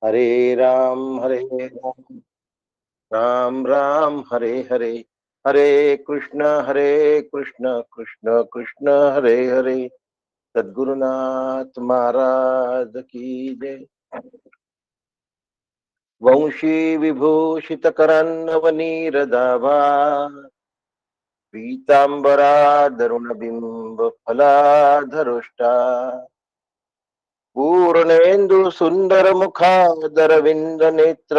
हरे राम राम राम हरे हरे, हरे कृष्ण कृष्ण कृष्ण हरे हरे। सद्गुरुनाथ महाराज की जय। वंशी विभूषित करन्नवनीरदाभा पीतांबरा बिंब फलाधरुष्टा पूर्णेन्दु सुंदर मुखादरविंद नेत्र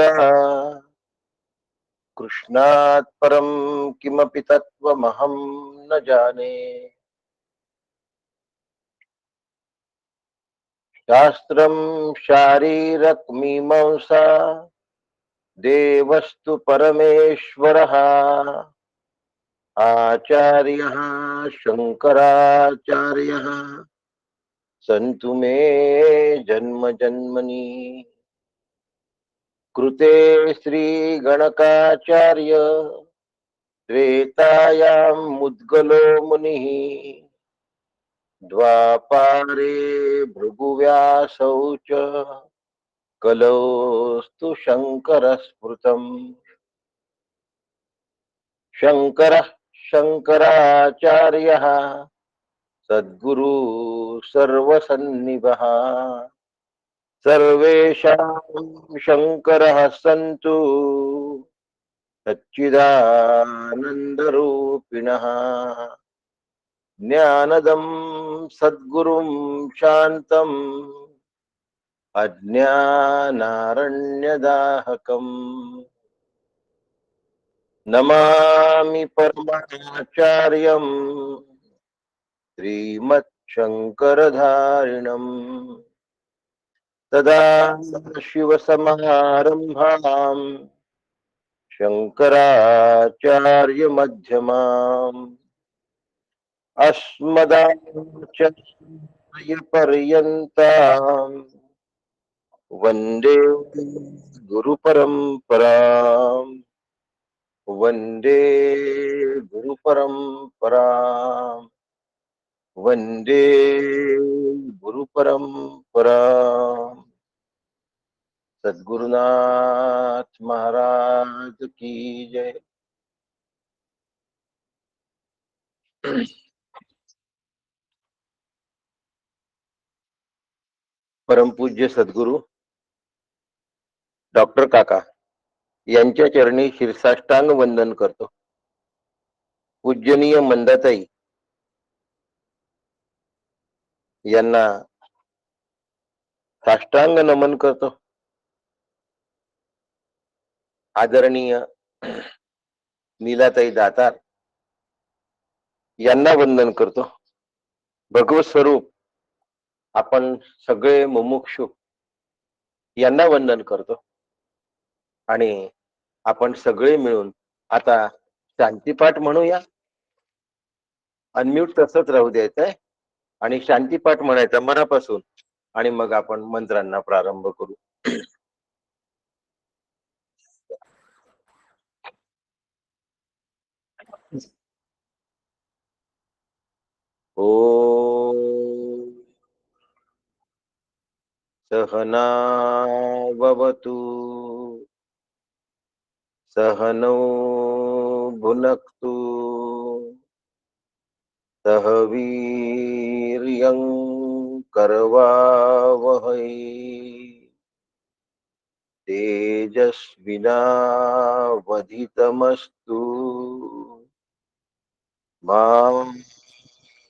कृष्णात् परम किमपि तत्त्वमहं न जाने। शास्त्रं शारीरकमीमांसा देवस्तु परमेश्वरः आचार्यः शंकराचार्यः सन्तु मे जन्म जन्मनि कृते श्रीगणकाचार्य त्रेतायां मुद्गलो मुनिः द्वापारे भृगुव्यासौ च कलौस्तु शंकर स्मृतम्। शंकरः शंकराचार्यः सद्गुरु सर्वसन्निभः सर्वेषां शंकरः सन्तु सच्चिदानन्दरूपिणः। ज्ञानदं सद्गुरुं शान्तम् अज्ञानारण्यदाहकम् नमामि परमाचार्यं श्रीमच्छंकरधारिणम्। सदा शिवसमारम्भाम् शंकराचार्यमध्यमाम् अस्मदाचार्यपर्यन्ताम् वन्दे गुरुपरम्पराम्। वन्दे गुरुपरम्पराम्। वन्दे गुरुपरम्पराम्। सद्गुरुनाथ महाराज की जय। परमपूज्य सद्गुरु डॉक्टर काका यांच्या चरणी शिरसाष्टांग वंदन करतो। पूजनीय मंदाताई यांना साष्टांग नमन करतो। आदरणीय नीलाताई दातार यांना वंदन करतो। भगवत स्वरूप आपण सगळे मुमुक्षु यांना वंदन करतो आणि आपण सगळे मिळून आता शांतीपाठ म्हणूया। अनम्यूट तसंच राहू द्यायचंय आणि शांतीपाठ म्हणायचा मनापासून आणि मग आपण मंत्रांना प्रारंभ करू। ओ सहना ववतु सहनौ भुनक्तु सह वीर्यं करवावहै तेजस्विनावधितमस्तु मा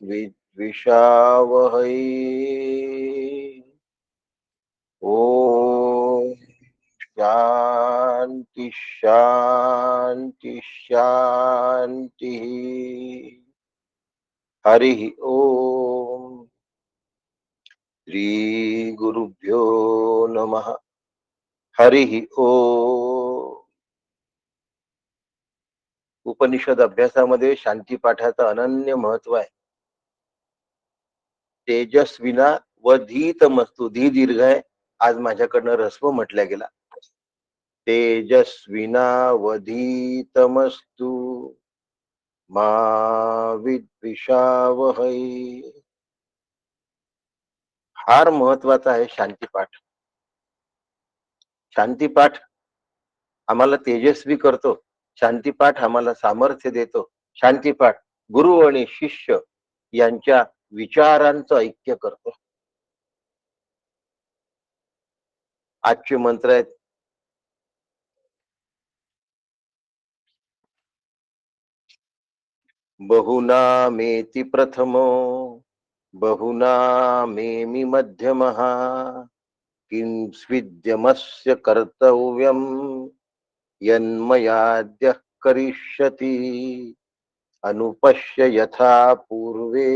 विद्विषावहै। ओम शांति शांति शांति। हरि ओम। श्री गुरुभ्यो नमः। हरि ओम। उपनिषद अभ्यासामध्ये शांती पाठाचं अनन्य महत्व आहे। तेजस्विना व धीतमस्तु, धी दीर्घ आहे, आज माझ्याकडनं रस्व म्हटल्या गेला। तेजस्विना व धीतमस्तु मा विद्विषावहै। फार महत्वाचा आहे शांतीपाठ। शांतीपाठ आम्हाला तेजस्वी करतो, शांतीपाठ आम्हाला सामर्थ्य देतो, शांतीपाठ गुरु आणि शिष्य यांच्या विचारांचं ऐक्य करतो. आजचे मंत्र आहेत, बहुनामेति प्रथमो बहुनामेमि मध्यमः किंस्विद्यमस्य कर्तव्यम् यन्मयाद्यः करिष्यति अनुपश्य यथा पूर्वे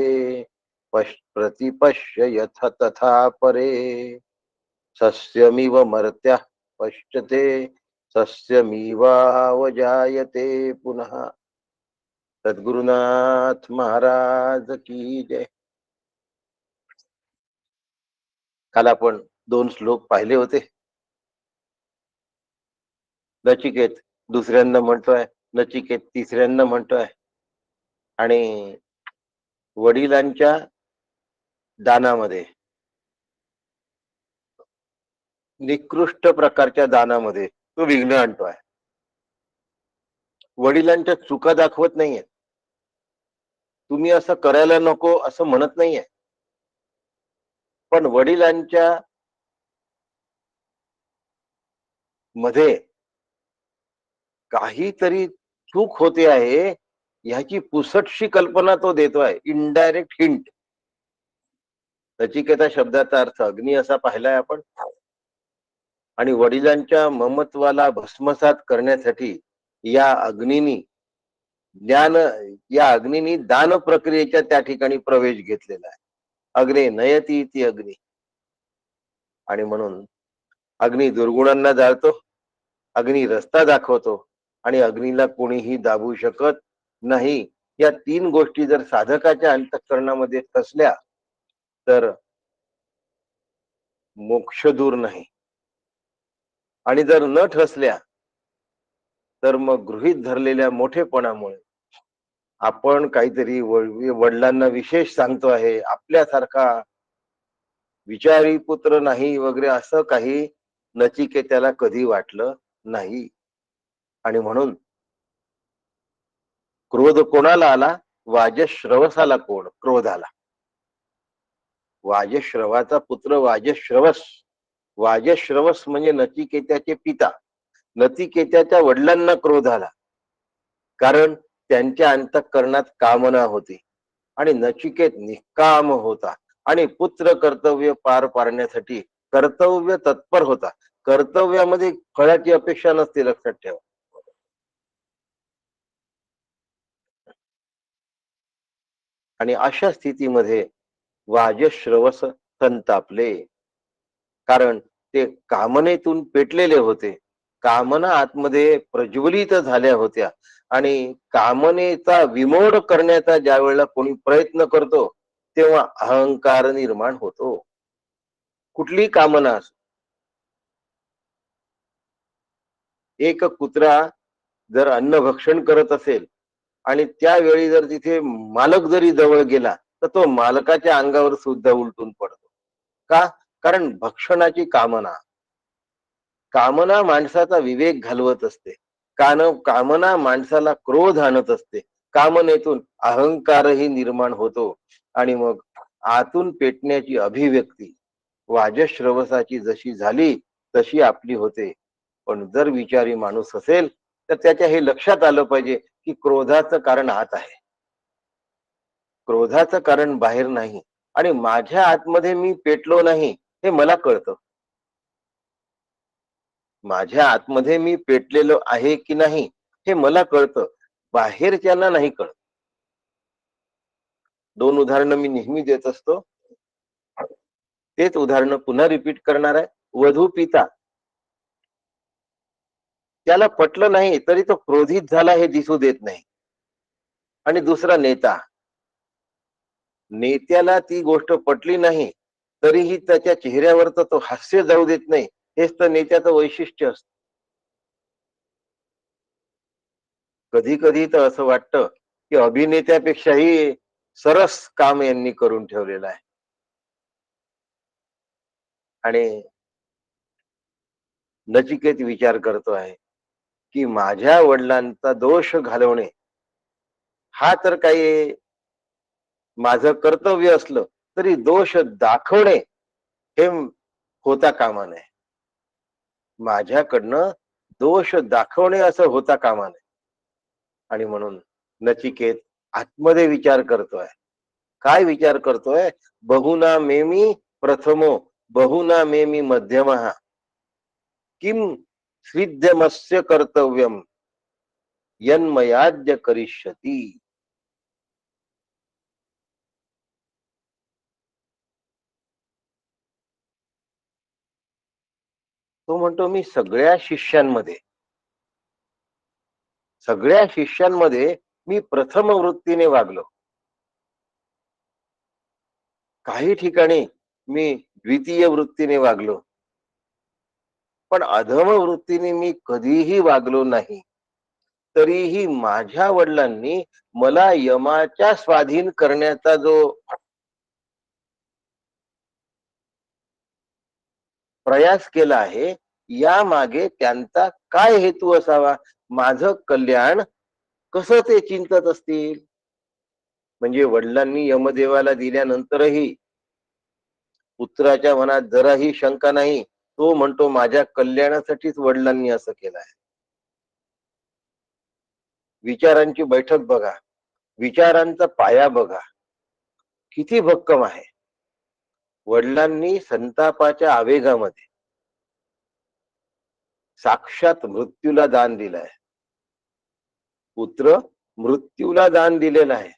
प्रतिपश्य यथा तथा परे सस्यमिव मर्त्याः पश्यते सस्यमिवावजायते पुनः. सद्गुरुनाथ महाराज की जय. काल आपण 2 श्लोक पाहिले होते. नचिकेत दुसऱ्यांदा म्हणतोय, नचिकेत तिसऱ्यांदा म्हणतोय, आणि वडिलांच्या दानामध्ये, निकृष्ट प्रकारच्या दानामध्ये तो विघ्न आणतोय. वडिलांच्या चुका दाखवत नाहीये, तुम्ही असं करायला नको असं म्हणत नाहीये, पण वडिलांच्या मध्ये काहीतरी चूक होते आहे ह्याची पुसटशी कल्पना तो देतोय, इनडायरेक्ट हिंट. नचिकेता शब्दाचा अर्थ अग्नी असा पाहिलाय आपण, आणि वडिलांच्या ममत्वाला भस्मसात करण्यासाठी या अग्नीनी दान प्रक्रियेच्या त्या ठिकाणी प्रवेश घेतलेला आहे. अग्ने नयती ती अग्नी, आणि म्हणून अग्नी दुर्गुणांना जाळतो, अग्नी रस्ता दाखवतो, आणि अग्नीला कोणीही दाबू शकत नाही. या 3 गोष्टी जर साधकाच्या अंतःकरणामध्ये असल्या तर मोक्ष दूर नाही, आणि जर न ठसल्या तर मग गृहीत धरलेल्या मोठेपणामुळे आपण काहीतरी वडिलांना विशेष सांगतो आहे, आपल्यासारखा विचारी पुत्र नाही वगैरे असं काही नचिकेत्याला कधी वाटलं नाही. आणि म्हणून क्रोध कोणाला आला? वाजश्रवसाला क्रोध आला. वाजश्रवाचा पुत्र वाजश्रवस. वाजश्रवस म्हणजे नचिकेत्याचे पिता. नचिकेत्याच्या वडिलांना क्रोध आला, कारण त्यांच्या अंतःकरणात कामना होती, आणि नचिकेत निष्काम होता, आणि पुत्र कर्तव्य पार पाडण्यासाठी कर्तव्य तत्पर होता. कर्तव्यामध्ये फळाची अपेक्षा नसते, लक्षात ठेवा. आणि अशा स्थितीमध्ये वाजश्रवस संतापले, कारण ते कामनेतून पेटलेले होते. कामना आतमध्ये प्रज्वलित झाल्या होत्या, आणि कामनेचा विमोड करण्याचा ज्या वेळेला कोणी प्रयत्न करतो तेव्हा अहंकार निर्माण होतो. कुठली कामना असो. एक कुत्रा जर अन्न भक्षण करत असेल आणि त्यावेळी जर तिथे मालक जरी जवळ गेला तर तो मालकाच्या अंगावर सुद्धा उलटून पडतो. का? कारण भक्षणाची कामना माणसाचा विवेक घालवत असते. कामना माणसाला क्रोध आणत असते. कामनेतून अहंकारही निर्माण होतो, आणि मग आतून पेटण्याची अभिव्यक्ती वाजश्रवसाची जशी झाली तशी आपली होते. पण जर विचारी माणूस असेल तर त्याच्या हे लक्षात आलं पाहिजे की क्रोधाचं कारण आत आहे, क्रोधाचं कारण बाहेर नाही. आणि माझ्या आतमध्ये मी पेटलो नाही हे मला कळतं. माझ्या आतमध्ये मी पेटलेलो आहे की नाही हे मला कळतं, बाहेरच्यांना नाही कळत. 2 उदाहरणं मी नेहमी देत असतो, तेच उदाहरणं पुन्हा रिपीट करणार आहे. वधू पिता, त्याला पटलं नाही तरी तो क्रोधित झाला हे दिसू देत नाही. आणि दुसरा नेता, नेत्याला ती गोष्ट पटली नाही तरीही त्याच्या चेहऱ्यावर तो हास्य जाऊ देत नाही. हेच तर नेत्याचं वैशिष्ट्य असतं. कधी कधी तर असं वाटतं की अभिनेत्यापेक्षाही सरस काम यांनी करून ठेवलेलं आहे. आणि नचिकेत विचार करतो आहे की माझ्या वडिलांचा दोष घालवणे हा तर काही माझं कर्तव्य असलं तरी दोष दाखवणे हे होता कामा नये. माझ्याकडनं दोष दाखवणे असं होता कामा नये. आणि म्हणून नचिकेत आतमध्ये विचार करतोय. काय विचार करतोय? बहुना मेमी प्रथमो बहुना मेमी मध्यमः किम स्विद्यमस्य कर्तव्यम यन्मयाज्य करिष्यती. तो म्हणतो मी सगळ्या शिष्यांमध्ये मी प्रथम वृत्तीने वागलो. काही ठिकाणी मी द्वितीय वृत्तीने वागलो, पण अधम वृत्तीने मी कधीही वागलो नाही. तरीही माझ्या वडिलांनी मला यमाच्या स्वाधीन करण्याचा जो प्रयास केला आहे, या मागे त्यांचा काय हेतू असावा? माझं कल्याण कसं ते चिंतत असतील? म्हणजे वडिलांनी यमदेवाला दिल्यानंतरही पुत्राच्या मनात जराही शंका नाही. तो म्हणतो माझ्या कल्याणासाठीच वडिलांनी असं केलं आहे. विचारांची बैठक बघा, विचारांचा पाया बघा, किती भक्कम आहे. वडिलांनी संतापाच्या आवेगामध्ये साक्षात मृत्यूला दान दिलंय. पुत्र मृत्यूला दान दिलेलं आहे.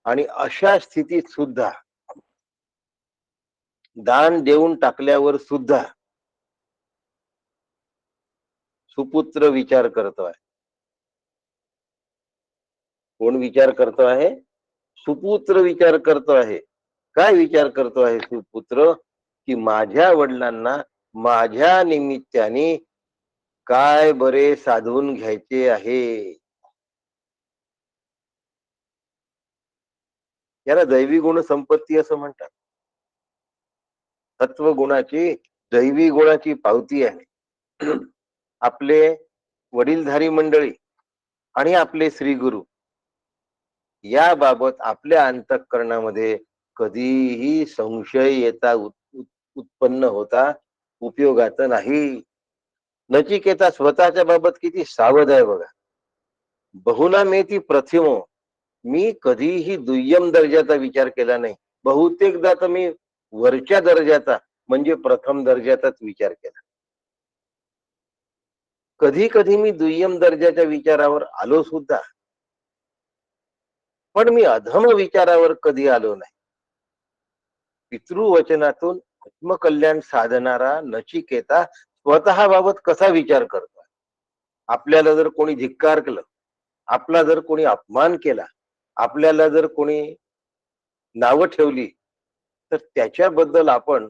आणि अशा स्थितीत सुद्धा दान देऊन टाकल्यावर सुद्धा सुपुत्र विचार करतो आहे. कोण विचार करतो आहे? सुपुत्र विचार करतो आहे. काय विचार करतो आहे सुपुत्र? की माझ्या वडिलांना माझ्या निमित्ताने काय बरे साधून घ्यायचे आहे. याला दैवी गुण संपत्ती असं म्हणतात. तत्वगुणाची दैवी गुणाची पावती आहे. आपले वडीलधारी मंडळी आणि आपले श्री गुरु याबाबत आपल्या अंतःकरणामध्ये कधीही संशय येता उत्पन्न होता उपयोगाचं नाही. नचिकेता स्वतःच्या बाबत किती सावध आहे बघा. बहुना मेती प्रथिमो, मी कधीही दुय्यम दर्जाचा विचार केला नाही. बहुतेकदा तर मी वरच्या दर्जाचा म्हणजे प्रथम दर्जाचाच विचार केला. कधी कधी मी दुय्यम दर्जाच्या विचारावर आलो सुद्धा, पण मी अधम विचारावर कधी आलो नाही. पितृवचनातून आत्मकल्याण साधणारा नचिकेता स्वतः बाबत कसा विचार करतो? आपल्याला जर कोणी धिक्कार केलं, आपला जर कोणी अपमान केला, आपल्याला जर कोणी नावं ठेवली, तर त्याच्याबद्दल आपण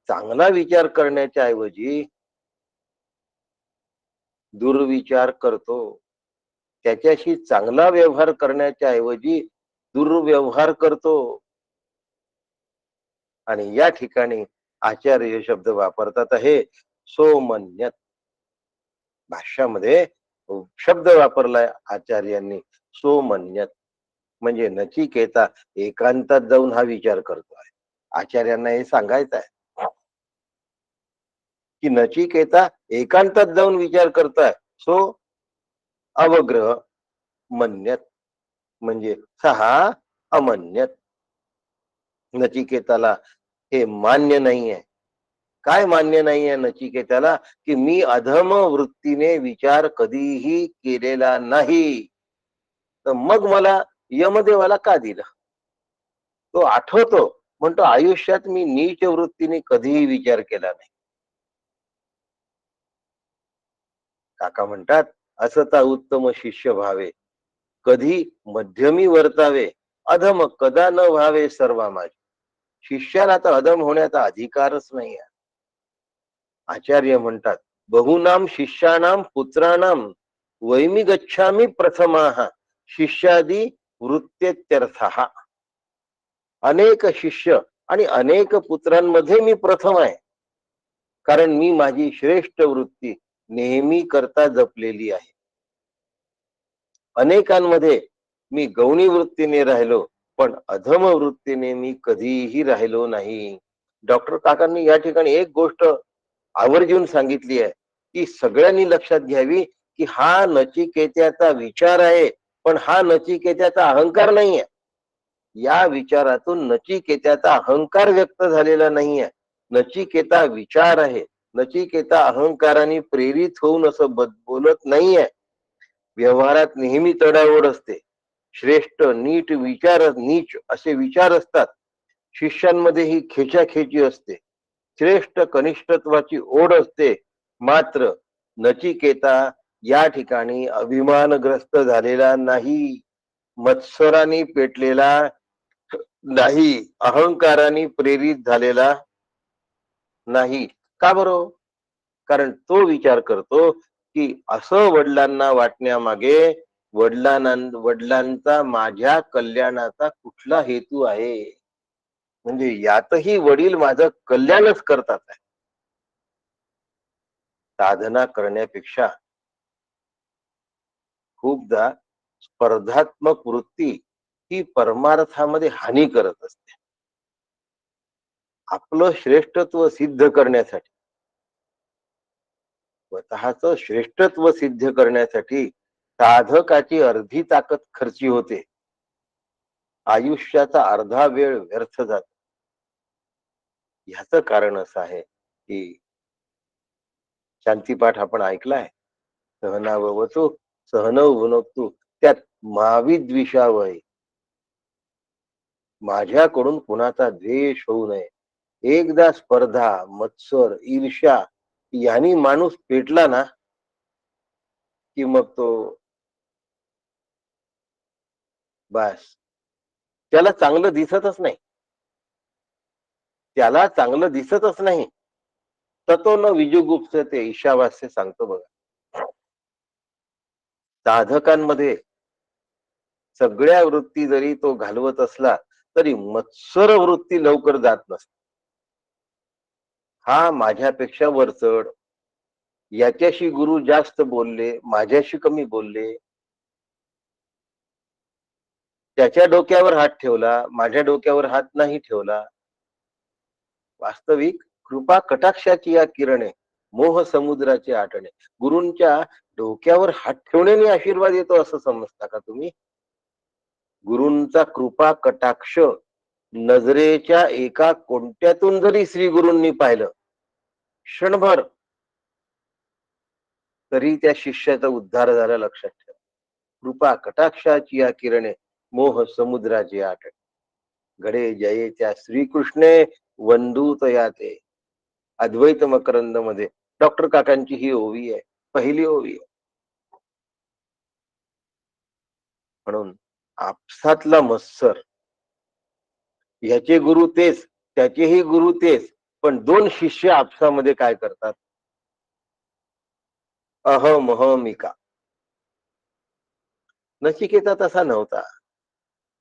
चांगला विचार करण्याच्या ऐवजी दुर्विचार करतो. त्याच्याशी चांगला व्यवहार करण्याच्या ऐवजी दुर्व्यवहार करतो. आणि या ठिकाणी आचार्य शब्द वापरतात आहे सोमन्यत. भाष्यामध्ये शब्द वापरलाय आचार्यांनी सोमन्यत, म्हणजे नचिकेता एकांतात जाऊन हा विचार करतो आहे. आचार्यांना हे सांगायचं आहे की नचिकेता एकांतात जाऊन विचार करताय. सो अवग्रह मन्यत, म्हणजे सहा अमन्यत. नचिकेताला हे मान्य नाहीये. काय मान्य नाहीये नचिकेताला? की मी अधम वृत्तीने विचार कधीही केलेला नाही, तर मग मला यमदेवाला का दिलं? तो आठवतो, म्हणतो आयुष्यात मी नीच वृत्तीने कधीही विचार केला नाही. काका म्हणतात असता उत्तम शिष्य व्हावे, कधी मध्यमी वर्तावे, अधम कदा न व्हावे सर्वा माझे. शिष्याला तर अधम होण्याचा अधिकारच नाही आहे. आचार्य म्हणतात बहुनाम शिष्यानाम पुत्राणाम वैमी गच्छामी प्रथमाः शिष्यादी वृत्तेत्यर्थः. अनेक शिष्य आणि अनेक पुत्रांमध्ये मी प्रथम आहे. कारण मी माझी श्रेष्ठ वृत्ती नेहमी करता जपलेली आहे. अनेकांमध्ये मी गौणी वृत्तीने राहिलो, पण अधम वृत्तीने मी कधीही राहिलो नाही. डॉक्टर काकांनी या ठिकाणी एक गोष्ट आवर्जून सांगितली आहे, की सगळ्यांनी लक्षात घ्यावी, की हा नचिकेत्याचा विचार आहे, पण हा नचिकेत्याचा अहंकार नाहीये. या विचारातून नचिकेत्याचा अहंकार व्यक्त झालेला नाहीये. नचिकेता विचार आहे. नचिकेता अहंकाराने प्रेरित होऊन असं बोलत नाहीये. व्यवहारात नेहमी चढाओढ असते. श्रेष्ठ, नीट विचार, नीच असे विचार असतात. शिष्यांमध्ये ही खेचाखेची असते. श्रेष्ठ कनिष्ठत्वाची ओढ असते. मात्र नचिकेता या ठिकाणी अभिमानग्रस्त झालेला नाही, मत्सराने पेटलेला नाही, अहंकाराने प्रेरित झालेला नाही. का बरं? कारण तो विचार करतो की असं वडिलांना वाटण्यामागे वडिलांचा माझ्या कल्याणाचा कुठला हेतू आहे. म्हणजे यातही वडील माझं कल्याणच करतात आहे. साधना करण्यापेक्षा खूपदा स्पर्धात्मक वृत्ती ही परमार्थामध्ये हानी करत असते. आपलं श्रेष्ठत्व सिद्ध करण्यासाठी, स्वतःच श्रेष्ठत्व सिद्ध करण्यासाठी साधकाची अर्धी ताकद खर्ची होते. आयुष्याचा अर्धा वेळ व्यर्थ जातो. ह्याचं कारण असं आहे की शांतीपाठ आपण ऐकलाय, सहनाववतु सहनौ भुनक्तु, त्यात माविद्विषावय, माझ्याकडून कुणाचा द्वेष होऊ नये. एकदा स्पर्धा, मत्सर, ईर्ष्या यांनी माणूस पेटला ना, की मग तो बस, त्याला चांगलं दिसतच नाही. त्याला चांगलं दिसतच नाही. ततो न विजुगुप्सते, ईशावास्य सांगतो बघा. साधकांमध्ये सगळ्या वृत्ती जरी तो घालवत असला तरी मत्सर वृत्ती लवकर जात नसते. हा माझ्यापेक्षा वरचढ, याच्याशी गुरु जास्त बोलले, माझ्याशी कमी बोलले, त्याच्या डोक्यावर हात ठेवला, माझ्या डोक्यावर हात नाही ठेवला. वास्तविक कृपा कटाक्षाची या किरणे, मोह समुद्राचे आटणे. गुरूंच्या डोक्यावर हात ठेवण्याने आशीर्वाद येतो असं समजता का तुम्ही? गुरूंचा कृपा कटाक्ष नजरेच्या एका कोणत्यातून जरी श्री गुरूंनी पाहिलं क्षणभर, तरी त्या शिष्याचा उद्धार झाला. लक्षात ठेवा. कृपा कटाक्षाची या किरणे, मोह समुद्राची आटणे. घडे जयेच्या श्रीकृष्णे वंदूत याते. अद्वैत मकरंद मध्ये डॉक्टर काकांची ही ओवी आहे, पहिली ओवी आहे. म्हणून आपसातला मत्सर, ह्याचे गुरु तेच, त्याचेही गुरु तेच, पण दोन शिष्य आपसामध्ये काय करतात? अहमिका. नचिकेता तसा नव्हता.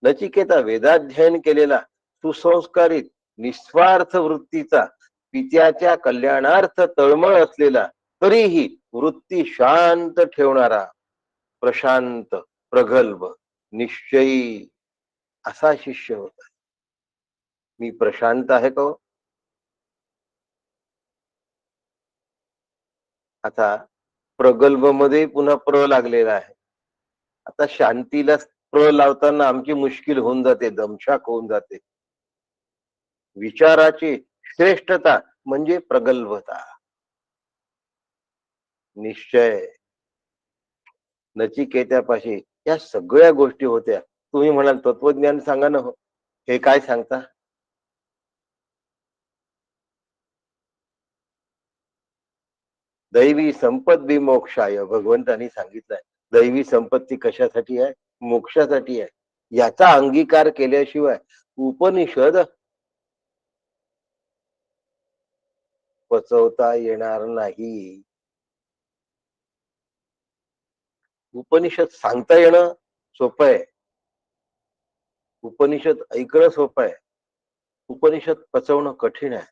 नचिकेता वेदाध्ययन केलेला, सुसंस्कारित, निस्वार्थ वृत्तीचा, पित्याच्या कल्याणार्थ तळमळ असलेला, तरीही वृत्ती शांत ठेवणारा, प्रशांत, प्रगल्भ, निश्चयी असा शिष्य होता. मी प्रशांत आहे का? आता प्रगल्भ मध्ये पुन्हा प्र लागलेला आहे. आता शांतीला प्र लावताना आमची मुश्किल होऊन जाते, दमछाक होऊन जाते. विचाराची श्रेष्ठता म्हणजे प्रगल्भता, निश्चय. नचिकेत्यापाशी या सगळ्या गोष्टी होत्या. तुम्ही म्हणाल तत्वज्ञान सांगा ना. हो, हे काय सांगता? दैवी संपद विमोक्षाय, भगवंतांनी सांगितलंय. दैवी संपत्ती कशासाठी आहे? मोक्षासाठी आहे. याचा अंगीकार केल्याशिवाय उपनिषद पचवता येणार नाही. उपनिषद सांगता येणं सोपं आहे, उपनिषद ऐकणं सोपं आहे, उपनिषद पचवणं कठीण आहे.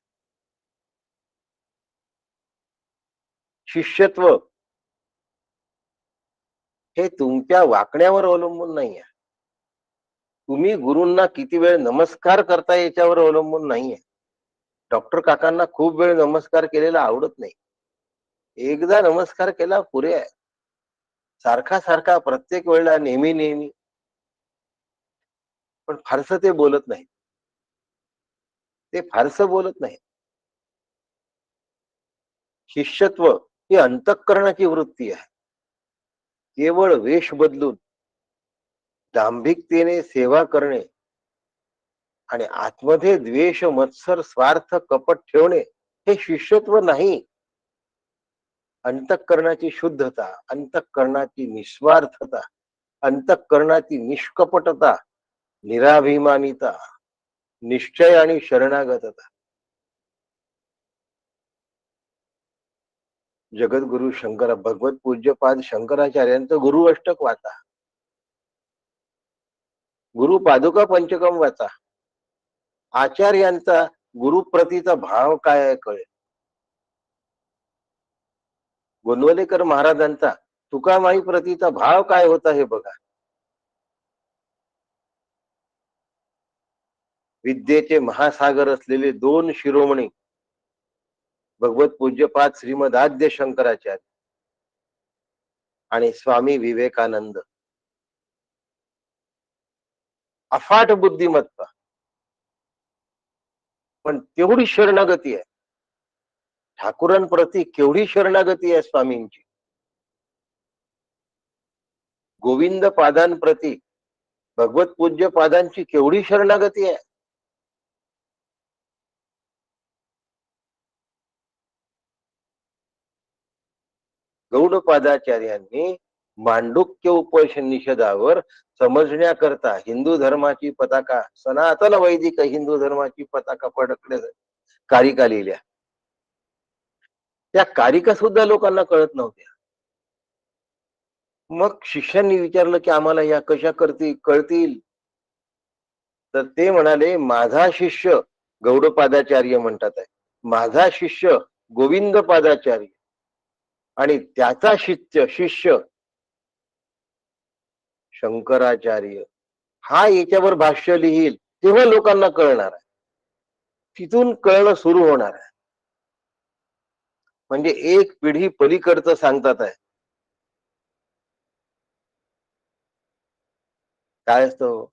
शिष्यत्व हे तुमच्या वागण्यावर अवलंबून नाहीये. तुम्ही गुरूंना किती वेळ नमस्कार करता याच्यावर अवलंबून नाहीये. डॉक्टर काकांना खूप वेळ नमस्कार केलेला आवडत नाही. एकदा नमस्कार केला पुरे आहे. सारखा सारखा प्रत्येक वेळेला नेहमी नेहमी पण फारसं ते बोलत नाही. ते फारसं बोलत नाही. शिष्यत्व ही अंतःकरणाची वृत्ती आहे. केवळ वेश बदलून दांभिकतेने सेवा करणे आणि आतमध्ये द्वेष, मत्सर, स्वार्थ, कपट ठेवणे हे शिष्यत्व नाही. अंतःकरणाची शुद्धता, अंतःकरणाची निस्वार्थता, अंतःकरणाची निष्कपटता, निराभिमानिता, निश्चय आणि शरणागतता. जगद्गुरु शंकरा भगवत पूज्यपाद शंकराचार्यांचं गुरु अष्टक वाचा, गुरु पादुका पंचकम वाचा. आचार्यांचा गुरुप्रतीचा भाव काय आहे कळेल. गोंदवलेकर महाराजांचा तुकामाई प्रतीचा भाव काय होता हे बघा. विद्येचे महासागर असलेले दोन शिरोमणी भगवत पूज्यपाद श्रीमद आद्य शंकराचार्य आणि स्वामी विवेकानंद. अफाट बुद्धिमत्ता पण तेवढी शरणागती आहे. ठाकुरांप्रती केवढी शरणागती आहे स्वामींची. गोविंद पादांप्रती भगवत पूज्य पादांची केवढी शरणागती आहे. गौडपादाचार्यांनी मांडुक्य उपनिषदावर समजण्याकरता हिंदू धर्माची पताका, सनातन वैदिक हिंदू धर्माची पताका फडकल्या कारिका लिहिल्या. त्या कारिका सुद्धा लोकांना कळत नव्हत्या. मग शिष्यांनी विचारलं की आम्हाला या कशा कळतील. तर ते म्हणाले, माझा शिष्य गौडपादाचार्य म्हणतात आहे, माझा शिष्य गोविंद पादाचार्य आणि त्याचा शिष्य शंकराचार्य हा याच्यावर भाष्य लिहिल तेव्हा लोकांना कळणार आहे. तिथून कळणं सुरू होणार आहे. म्हणजे एक पिढी पलीकडचं सांगतात आहे. काय असतं,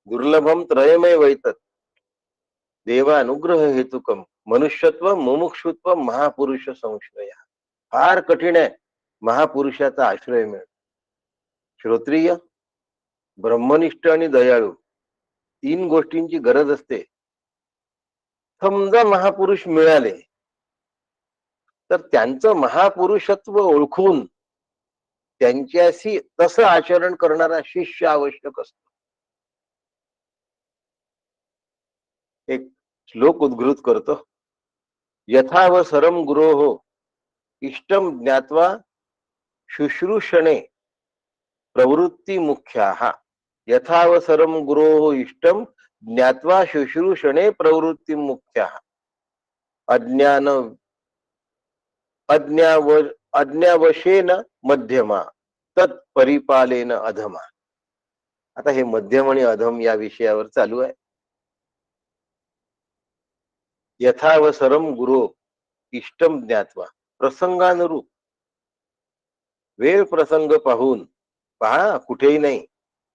दुर्लभम त्रयमय वैतत देवानुग्रह हेतुकम मनुष्यत्व मुमुक्षुत्व महापुरुष संश्रय. फार कठीण आहे महापुरुषाचा आश्रय मिळणं. श्रोत्रिय, ब्रह्मनिष्ठ आणि दयाळू तीन गोष्टींची गरज असते. समजा महापुरुष मिळाले तर त्यांचं महापुरुषत्व ओळखून त्यांच्याशी तसं आचरण करणारा शिष्य आवश्यक असतो. एक श्लोक उद्घृत करतो. यथावसरम गुरोः इष्टम ज्ञात्वा शुश्रूषणे प्रवृत्ती मुख्याः. यथावसरम गुरोः इष्टम ज्ञात्वा शुश्रूषणे प्रवृत्ती मुख्याः. अज्ञावशेन मध्यमा तत्परिपालेन अधमा. आता हे मध्यम आणि अधम या विषयावर चालू आहे. यथावसरम गुरो इष्टम ज्ञात्वा, प्रसंगानुरूप वेळ प्रसंग पाहून, पहा कुठेही नाही,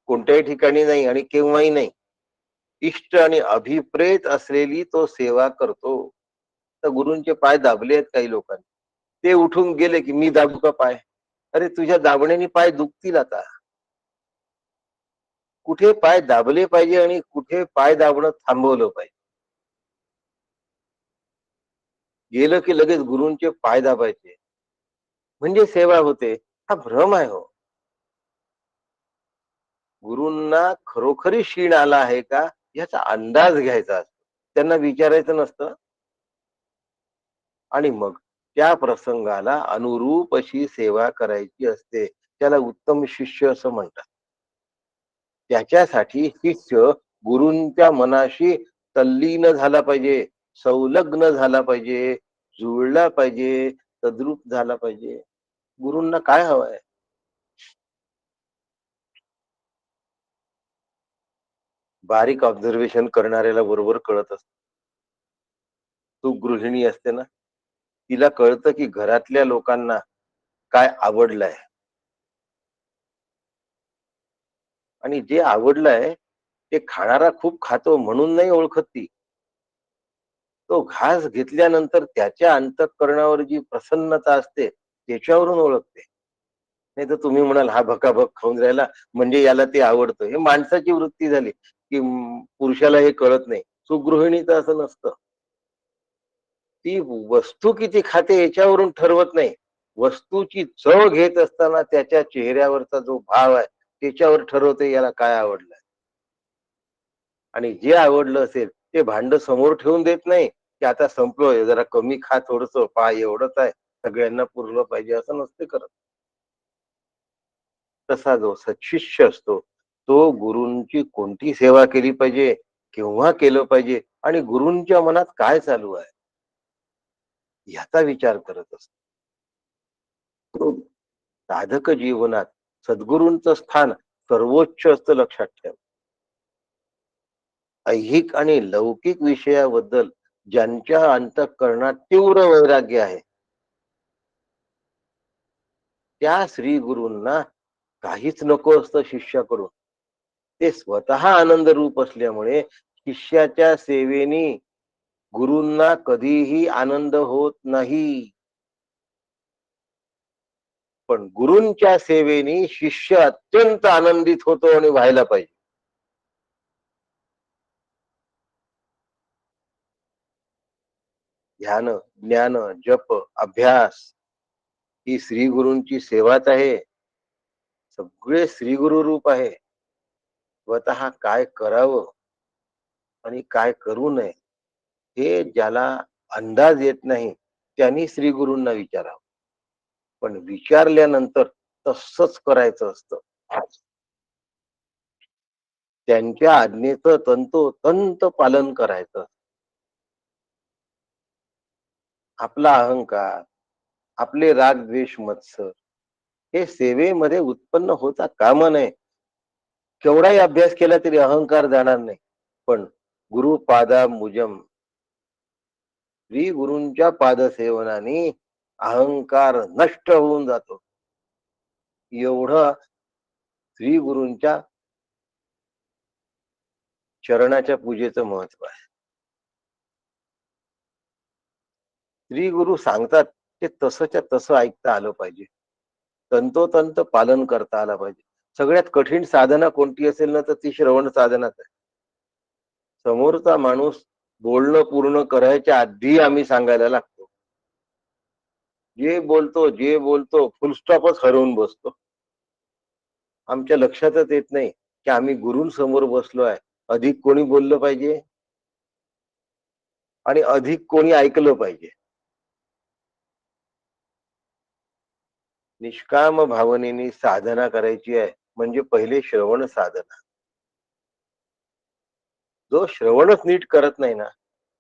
कोणत्याही ठिकाणी नाही आणि केव्हाही नाही, इष्ट आणि अभिप्रेत असलेली तो सेवा करतो. तर गुरूंचे पाय दाबले आहेत काही लोकांनी. ते उठून गेले की मी दाबू का पाय. अरे तुझ्या दाबण्याने पाय दुखतील. आता कुठे पाय दाबले पाहिजे आणि कुठे पाय दाबणं थांबवलं पाहिजे. गेलं की लगेच गुरूंचे पाय दाबायचे म्हणजे सेवा होते, हा भ्रम आहे. हो, गुरूंना खरोखरी क्षीण आला आहे का याचा अंदाज घ्यायचा असतो. त्यांना विचारायचं नसतं आणि मग त्या प्रसंगाला अनुरूप अशी सेवा करायची असते. त्याला उत्तम शिष्य असं म्हणतात. त्याच्यासाठी शिष्य गुरूंच्या मनाशी तल्लीन झाला पाहिजे, संलग्न झाला पाहिजे, जुळला पाहिजे, तद्रूप झाला पाहिजे. गुरूंना काय हवंय? बारीक ऑब्झर्वेशन करणाऱ्याला बरोबर कळत असतं. तो गृहिणी असते ना, तिला कळतं की घरातल्या लोकांना काय आवडलंय आणि जे आवडलंय ते खाणारा खूप खातो म्हणून नाही ओळखत ती. तो घास घेतल्यानंतर त्याच्या अंतःकरणावर जी प्रसन्नता असते त्याच्यावरून ओळखते. नाहीतर तुम्ही म्हणाल हा भकाभक खाऊन राहिला म्हणजे याला ते आवडतं. हे माणसाची वृत्ती झाली, की पुरुषाला हे कळत नाही. सुगृहिणीचं असं नसतं. ती वस्तू किती खाते याच्यावरून ठरवत नाही. वस्तूची चव घेत असताना त्याच्या चेहऱ्यावरचा जो भाव आहे त्याच्यावर ठरवते याला काय आवडलंय. आणि जे आवडलं असेल ते भांड समोर ठेवून देत नाही, की आता संपलोय जरा कमी खा, थोडस पहा एवढंच आहे, सगळ्यांना पुरलं पाहिजे असं नसते करत. तसा जो सत्शिष्य असतो तो गुरूंची कोणती सेवा केली पाहिजे, केव्हा केलं पाहिजे आणि गुरूंच्या मनात काय चालू आहे ह्याचा विचार करत असतो. साधक जीवनात सद्गुरूंचं स्थान सर्वोच्च असतं, लक्षात ठेव. ऐहिक आणि लौकिक विषयाबद्दल ज्यांच्या अंतःकरणात तीव्र वैराग्य आहे त्या श्री गुरूंना काहीच नको असतं शिष्याकडून. ते स्वतः आनंद रूप असल्यामुळे शिष्याच्या सेवेनी गुरूंना कधीही आनंद होत नाही. पण गुरूंच्या सेवेनी शिष्य अत्यंत आनंदित होतो आणि व्हायला पाहिजे. ध्यान, ज्ञान, जप, अभ्यास ही श्री गुरूंची सेवाच आहे. सगळे श्री गुरु रूप आहे. स्वतः काय करावं आणि काय करू नये हे ज्याला अंदाज येत नाही त्यांनी श्री गुरूंना विचारावं. पण विचारल्यानंतर तसंच करायचं असतं. त्यांच्या आज्ञेचं तंतोतंत पालन करायचं. आपला अहंकार, आपले राग द्वेष मत्सर हे सेवेमध्ये उत्पन्न होता कामा नये. केवढाही अभ्यास केला तरी अहंकार जाणार नाही. पण गुरुपादा मुजम, श्री गुरूंच्या पादसेवनाने अहंकार नष्ट होऊन जातो. एवढं श्री गुरूंच्या चरणाच्या पूजेचं महत्व आहे. श्री गुरु सांगतात ते तसंच्या तसं ऐकता आलं पाहिजे. तंतोतंत पालन करता आलं पाहिजे. सगळ्यात कठीण साधना कोणती असेल ना तर ती श्रवण साधनाच आहे. समोरचा माणूस बोलणं पूर्ण करायच्या आधी आम्ही सांगायला लागतो. जे बोलतो फुलस्टॉपच हरवून बसतो. आमच्या लक्षातच येत नाही की आम्ही गुरूंसमोर बसलो आहे. अधिक कोणी बोललं पाहिजे आणि अधिक कोणी ऐकलं पाहिजे. निष्काम भावनेने साधना करायची आहे म्हणजे पहिले श्रवण साधना. जो श्रवणच नीट करत नाही ना,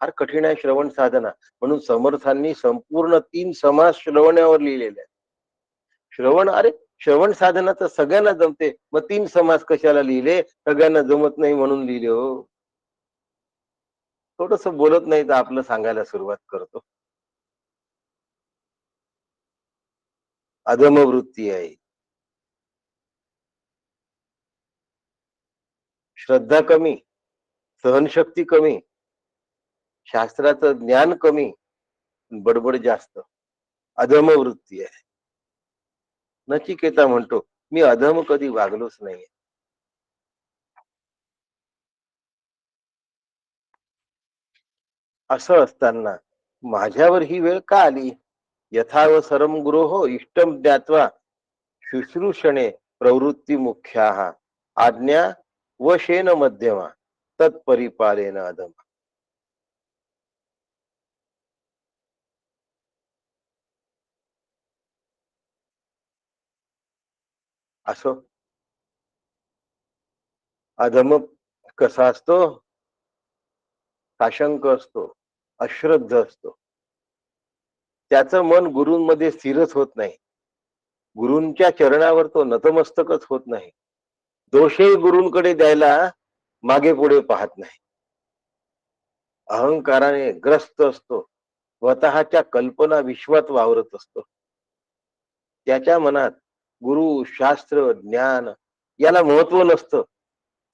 फार कठीण आहे श्रवण साधना. म्हणून समर्थांनी संपूर्ण 3 समास श्रवणावर लिहिलेले आहेत. श्रवण, अरे श्रवण साधना तर सगळ्यांना जमते, मग 3 समास कशाला लिहिले? सगळ्यांना जमत नाही म्हणून लिहिले हो. थोडस बोलत नाही तर आपलं सांगायला सुरुवात करतो. अधम वृत्ती आहे, श्रद्धा कमी, सहनशक्ती कमी, शास्त्राचं ज्ञान कमी, बडबड जास्त. अधम वृत्ती आहे. नचिकेता म्हणतो मी अधम कधी वागलोच नाही. असं असताना माझ्यावर ही वेळ का आली? यथाव सरम गुरोः इष्टम ज्ञात्वा शुश्रूषणे प्रवृत्ती मुख्याः आज्ञा वशेन मध्यमा तत्परिपालेन अधम. असो. अधम कसा असतो? साशंक असतो, अश्रद्ध असतो. त्याचं मन गुरूंमध्ये स्थिरच होत नाही. गुरूंच्या चरणावर तो नतमस्तकच होत नाही. दोषही गुरूंकडे द्यायला मागे पुढे पाहत नाही. अहंकाराने ग्रस्त असतो. स्वतःच्या कल्पना विश्वात वावरत असतो. त्याच्या मनात गुरु, शास्त्र, ज्ञान याला महत्व नसतं.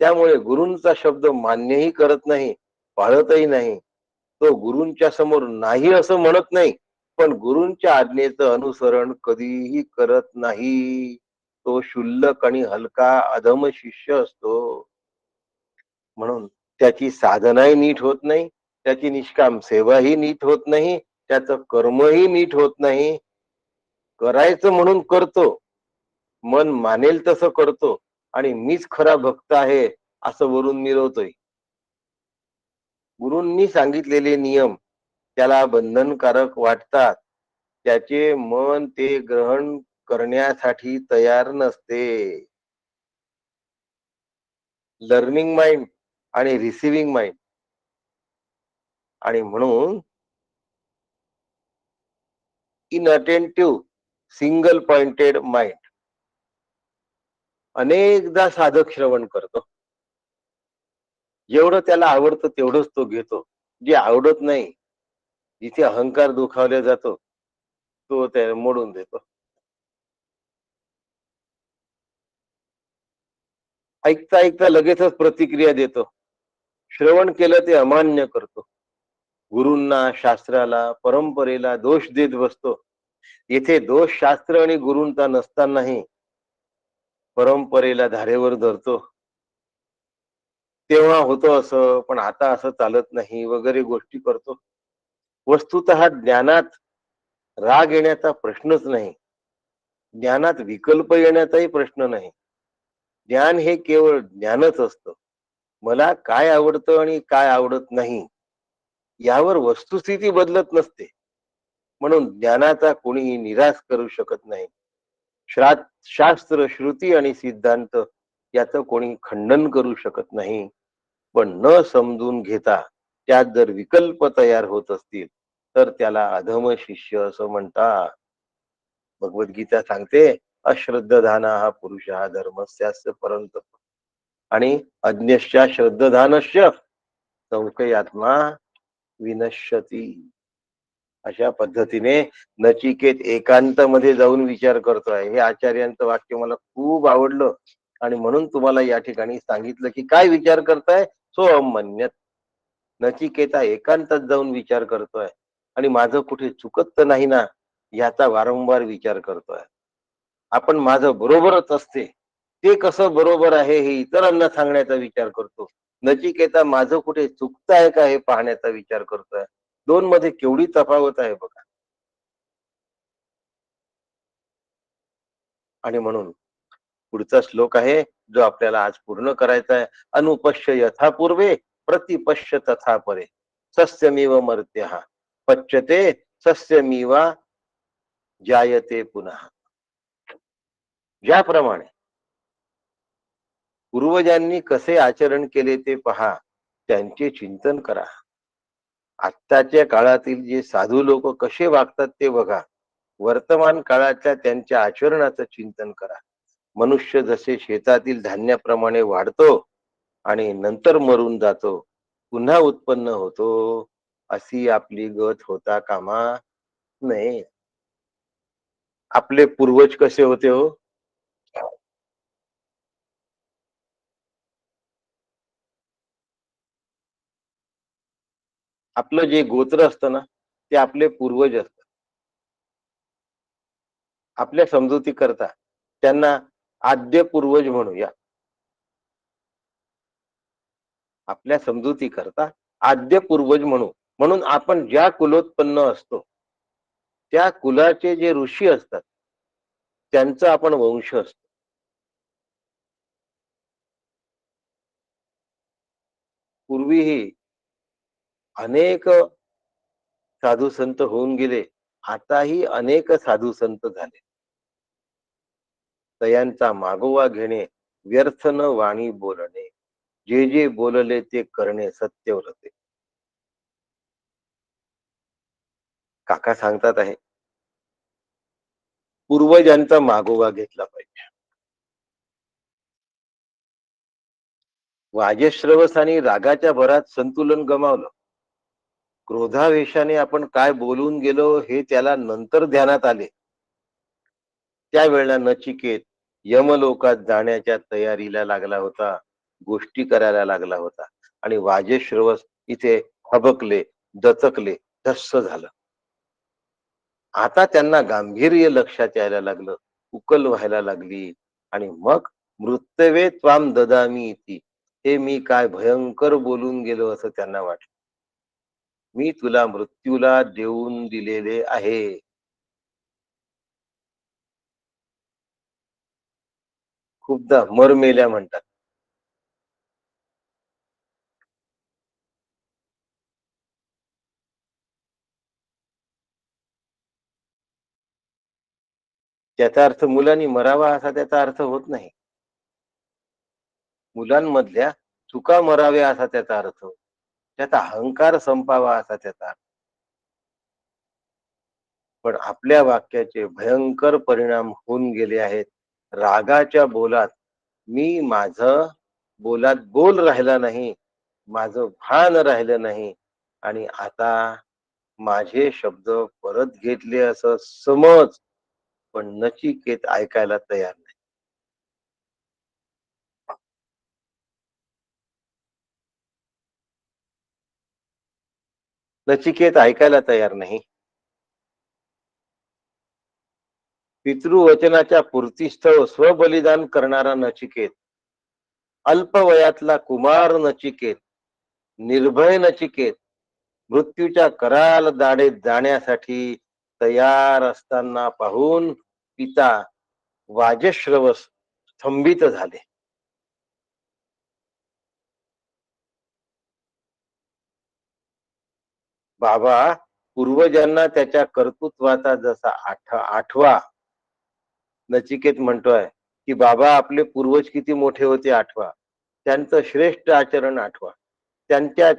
त्यामुळे गुरूंचा शब्द मान्यही करत नाही, पाळतही नाही. तो गुरूंच्या समोर नाही असं म्हणत नाही, पण गुरूंच्या आज्ञेचं अनुसरण कधीही करत नाही. तो क्षुल्लक आणि हलका अधम शिष्य असतो. म्हणून त्याची साधनाही नीट होत नाही, त्याची निष्काम सेवाही नीट होत नाही, त्याचं कर्मही नीट होत नाही. करायचं म्हणून करतो, मन मानेल तसं करतो आणि मीच खरा भक्त आहे असं वरून मिरवतोय. गुरूंनी सांगितलेले नियम त्याला बंधनकारक वाटतात. त्याचे मन ते ग्रहण करण्यासाठी तयार नसते. लर्निंग माइंड आणि रिसिव्हिंग माइंड, आणि म्हणून इनअटेंटिव्ह सिंगल पॉइंटेड माइंड. अनेकदा साधक श्रवण करतो. जेवढं त्याला आवडतं तेवढंच तो घेतो. जे आवडत नाही, जिथे अहंकार दुखावला जातो, तो त्या मोडून देतो. ऐकता ऐकता लगेचच प्रतिक्रिया देतो. श्रवण केलं ते अमान्य करतो. गुरूंना, शास्त्राला, परंपरेला दोष देत बसतो. येथे दोष शास्त्र आणि गुरूंचा नसतानाही परंपरेला धारेवर धरतो. तेव्हा होतं असं, पण आता असं चालत नाही वगैरे गोष्टी करतो. वस्तुतः ज्ञानात राग येण्याचा प्रश्नच नाही. ज्ञानात विकल्प येण्याचाही प्रश्न नाही. ज्ञान हे केवळ ज्ञानच असतं. मला काय आवडतं आणि काय आवडत नाही यावर वस्तुस्थिती बदलत नसते. म्हणून ज्ञानाचा कोणीही निराश करू शकत नाही. शास्त्र, श्रुती आणि सिद्धांत याचं कोणी खंडन करू शकत नाही. पण न समजून घेता त्यात जर विकल्प तयार होत असतील तर त्याला अधम शिष्य असं म्हणतात. भगवद्गीता सांगते, अश्रद्धधाना हा पुरुष हा धर्मस्यास्य परंतप, आणि अज्ञश्च श्रद्धधानश्च संशयात्मा विनश्यती. अशा पद्धतीने नचिकेत एकांत मध्ये जाऊन विचार करतोय. हे आचार्यांचं वाक्य मला खूप आवडलं आणि म्हणून तुम्हाला या ठिकाणी सांगितलं की काय विचार करताय. सो म्हणण्यात नचिकेता एकांतात जाऊन विचार करतोय आणि माझं कुठे चुकत तर नाही ना याचा वारंवार विचार करतोय. आपण माझं बरोबरच असते, ते कसं बरोबर आहे हे इतरांना सांगण्याचा विचार करतो. नचिकेता माझं कुठे चुकताय का हे पाहण्याचा विचार करतोय. दोन मध्ये केवढी तफावत आहे बघा. आणि म्हणून पुढचा श्लोक आहे जो आपल्याला आज पूर्ण करायचा आहे. अनुपश्य यथा पूर्वे प्रतिपश्य तथा परे सस्यमिव मर्त्यः पच्यते सस्यमिव जायते पुनः. ज्याप्रमाणे पूर्वजांनी कसे आचरण केले ते पहा, त्यांचे चिंतन करा. आत्ताच्या काळातील जे साधू लोक कसे वागतात ते बघा. वर्तमान काळाच्या त्यांच्या आचरणाचं चिंतन करा. मनुष्य जसे शेतातील धान्याप्रमाणे वाढतो आणि नंतर मरून जातो, पुन्हा उत्पन्न होतो, अशी आपली गत होता कामा नये. आपले पूर्वज कसे होते हो. आपलं जे गोत्र असतं ना, ते आपले पूर्वज असतात. आपल्या समजुती करता त्यांना आद्य पूर्वज म्हणूया. आपल्या समजुती करता आद्य पूर्वज म्हणू. म्हणून आपण ज्या कुलोत्पन्न असतो त्या कुलाचे जे ऋषी असतात त्यांचा आपण वंश असतो. पूर्वीही अनेक साधू संत होऊन गेले. आताही अनेक साधू संत झाले. तयांचा मागोवा घेणे, व्यर्थ न वाणी बोलणे, जे जे बोलले ते करणे सत्य व्रते. काका सांगतात आहे पूर्वजांचा मागोवा घेतला पाहिजे. वाजश्रवस आणि रागाच्या भरात संतुलन गमावलं. क्रोधावेशाने आपण काय बोलून गेलो हे त्याला नंतर ध्यानात आले. त्यावेळेला नचिकेत यमलोकात जाण्याच्या तयारीला लागला होता, गोष्टी करायला लागला होता आणि वाजश्रवस इथे हबकले, दचकले, धस्स झालं. आता त्यांना गांभीर्य लक्षात यायला लागलं, उकल व्हायला लागली आणि मग मृत्यवे त्वाम ददामी इति, हे मी काय भयंकर बोलून गेलो असं त्यांना वाटलं. मी तुला मृत्यूला देऊन दिलेले आहे. खूपदा मरमेल्या म्हणतात. त्याचा अर्थ मुलांनी मरावा असा त्याचा अर्थ होत नाही. मुलांमधल्या चुका मराव्या असा त्याचा अर्थ होतो. त्याचा अहंकार संपावा असा त्याचा अर्थ. पण आपल्या वाक्याचे भयंकर परिणाम होऊन गेले आहेत. रागाच्या बोलात मी माझं बोलात बोल राहिला नाही, माझं भान राहिलं नाही आणि आता माझे शब्द परत घेतले असं समज. पण नचिकेत ऐकायला तयार नाही. नचिकेत ऐकायला तयार नाही. पितृवचनाच्या पूर्तीस्थळ स्वबलिदान करणारा नचिकेत, अल्पवयातला कुमार नचिकेत, निर्भय नचिकेत मृत्यूच्या कराल दाढेत जाण्यासाठी तयार असताना पाहून पिता वाजश्रवस स्तंभित झाले. बाबा पूर्वजांना त्याच्या कर्तृत्वाचा जसा आठवा. नचिकेत म्हणतोय की बाबा आपले पूर्वज किती मोठे होते आठवा, त्यांचं श्रेष्ठ आचरण आठवा, त्यांच्या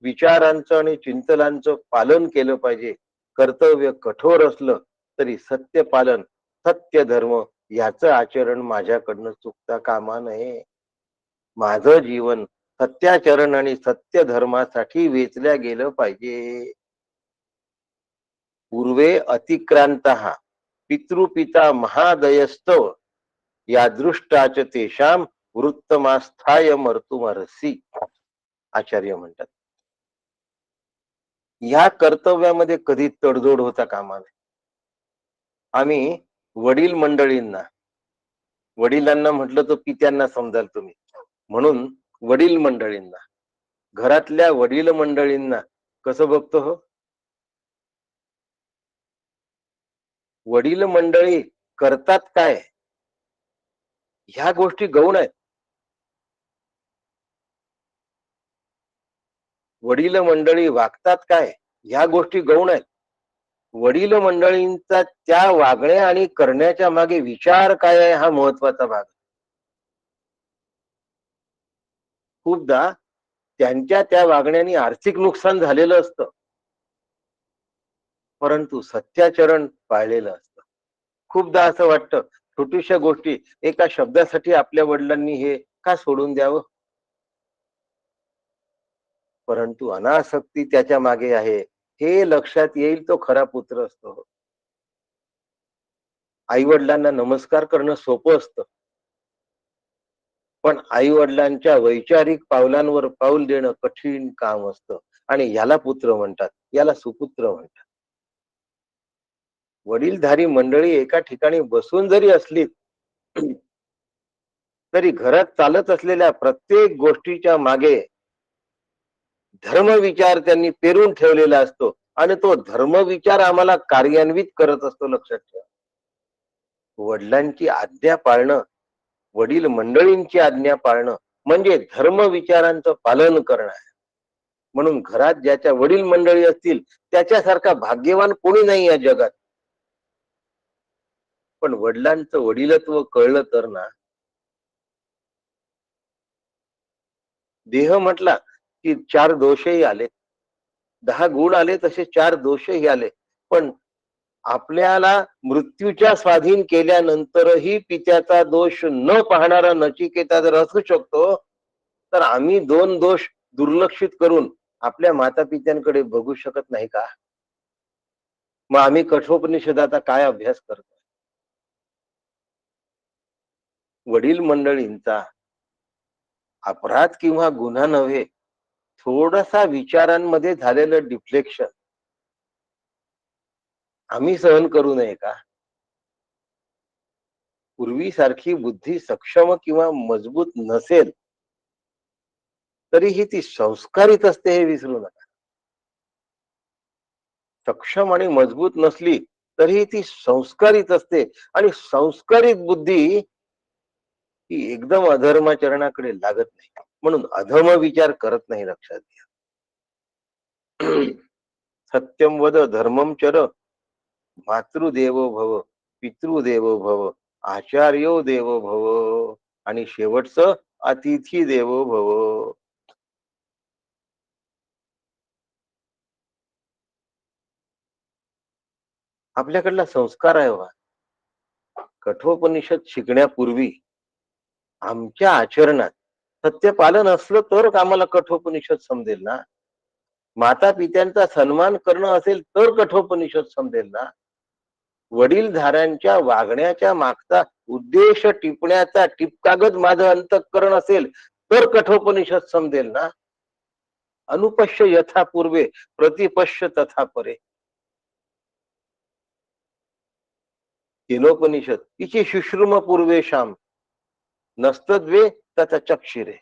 विचारांचं आणि चिंतनांचं पालन केलं पाहिजे. कर्तव्य कठोर असलं तरी सत्य पालन, सत्य धर्म याचं आचरण माझ्याकडनं चुकता कामा नये. माझं जीवन सत्याचरण आणि सत्य धर्मासाठी वेचल्या गेलं पाहिजे. पूर्वे अतिक्रांत पितृपिता महादयस्तव यादृष्टाच तेषाम वृत्तमास्थाय मर्तुमर्हसी, आचार्य म्हणतात. ह्या कर्तव्यामध्ये कधी तडजोड होता कामा नये. आम्ही वडील मंडळींना, वडिलांना म्हटलं तर पित्यांना समजाल तुम्ही, म्हणून वडील मंडळींना, घरातल्या वडील मंडळींना कसं बघतो हो? वडील मंडळी करतात काय ह्या गोष्टी गौण आहेत. वडील मंडळी वागतात काय ह्या गोष्टी गौण आहेत. वडील मंडळींचा त्या वागण्या आणि करण्याच्या मागे विचार काय आहे हा महत्वाचा भाग. खूपदा त्यांच्या त्या वागण्याने आर्थिक नुकसान झालेलं असतं, परंतु सत्याचरण पाळलेलं असतं. खूपदा असं वाटतं छोट्याशा गोष्टी एका शब्दासाठी आपल्या वडिलांनी हे का सोडून द्यावं, परंतु अनासक्ती त्याच्या मागे आहे हे लक्षात येईल तो खरा पुत्र असतो. आई वडिलांना नमस्कार करणं सोपं असतं, पण आई वडिलांच्या वैचारिक पावलांवर पाऊल देणं कठीण काम असतं आणि याला पुत्र म्हणतात, याला सुपुत्र म्हणतात. वडीलधारी मंडळी एका ठिकाणी बसून जरी असली तरी घरात चालत असलेल्या प्रत्येक गोष्टीच्या मागे धर्मविचार त्यांनी पेरून ठेवलेला असतो आणि तो धर्मविचार आम्हाला कार्यान्वित करत असतो. लक्षात ठेवा. वडिलांची आज्ञा पाळणं, वडील मंडळींची आज्ञा पाळणं म्हणजे धर्म विचारांचं पालन करणं आहे. म्हणून घरात ज्याच्या वडील मंडळी असतील त्याच्यासारखा भाग्यवान कोणी नाही या जगात. पण वडिलांचं वडिलत्व कळलं तर ना, देह म्हटला की 4 दोषही आले, 10 गुण आले तसे 4 दोषही आले. पण आपल्याला मृत्यूच्या स्वाधीन केल्यानंतरही पित्याचा दोष न पाहणारा नचिकेता जर असू शकतो, तर आम्ही दोन दोष दुर्लक्षित करून आपल्या माता पित्यांकडे बघू शकत नाही का? मग आम्ही कठोपनिषदाचा काय अभ्यास करतो? वडील मंडळींचा अपराध किंवा गुन्हा नव्हे, थोडासा विचारांमध्ये झालेलं डिफ्लेक्शन आम्ही सहन करू नये का? पूर्वीसारखी बुद्धी सक्षम किंवा मजबूत नसेल तरीही ती संस्कारित असते, हे विसरू नका. सक्षम आणि मजबूत नसली तरीही ती संस्कारित असते, आणि संस्कारित बुद्धी ही एकदम अधर्माचरणाकडे लागत नाही, म्हणून अधम विचार करत नाही. लक्षात घ्या. सत्यम वद धर्मम चर, मातृदेवो भव, पितृदेवो भव, आचार्यो देवो भव, आणि शेवटचं अतिथी देवो भव. आपल्याकडला संस्कार आहे बा. कठोपनिषद शिकण्यापूर्वी आमच्या आचरणात सत्यपालन असलं तर आम्हाला कठोपनिषद समजेल ना. माता पित्यांचा सन्मान करणं असेल तर कठोपनिषद समजेल ना. वडीलधाऱ्यांच्या वागण्याच्या मागचा उद्देश टिपण्याचा टिपकागद माझं अंतःकरण असेल तर कठोपनिषद समजेल ना. अनुपश्य यथा पूर्वे, प्रतिपश्य तथा परे. केनोपनिषद तिची शुश्रुम पूर्वेशाम नस्तद्वे तथा चक्षिरे.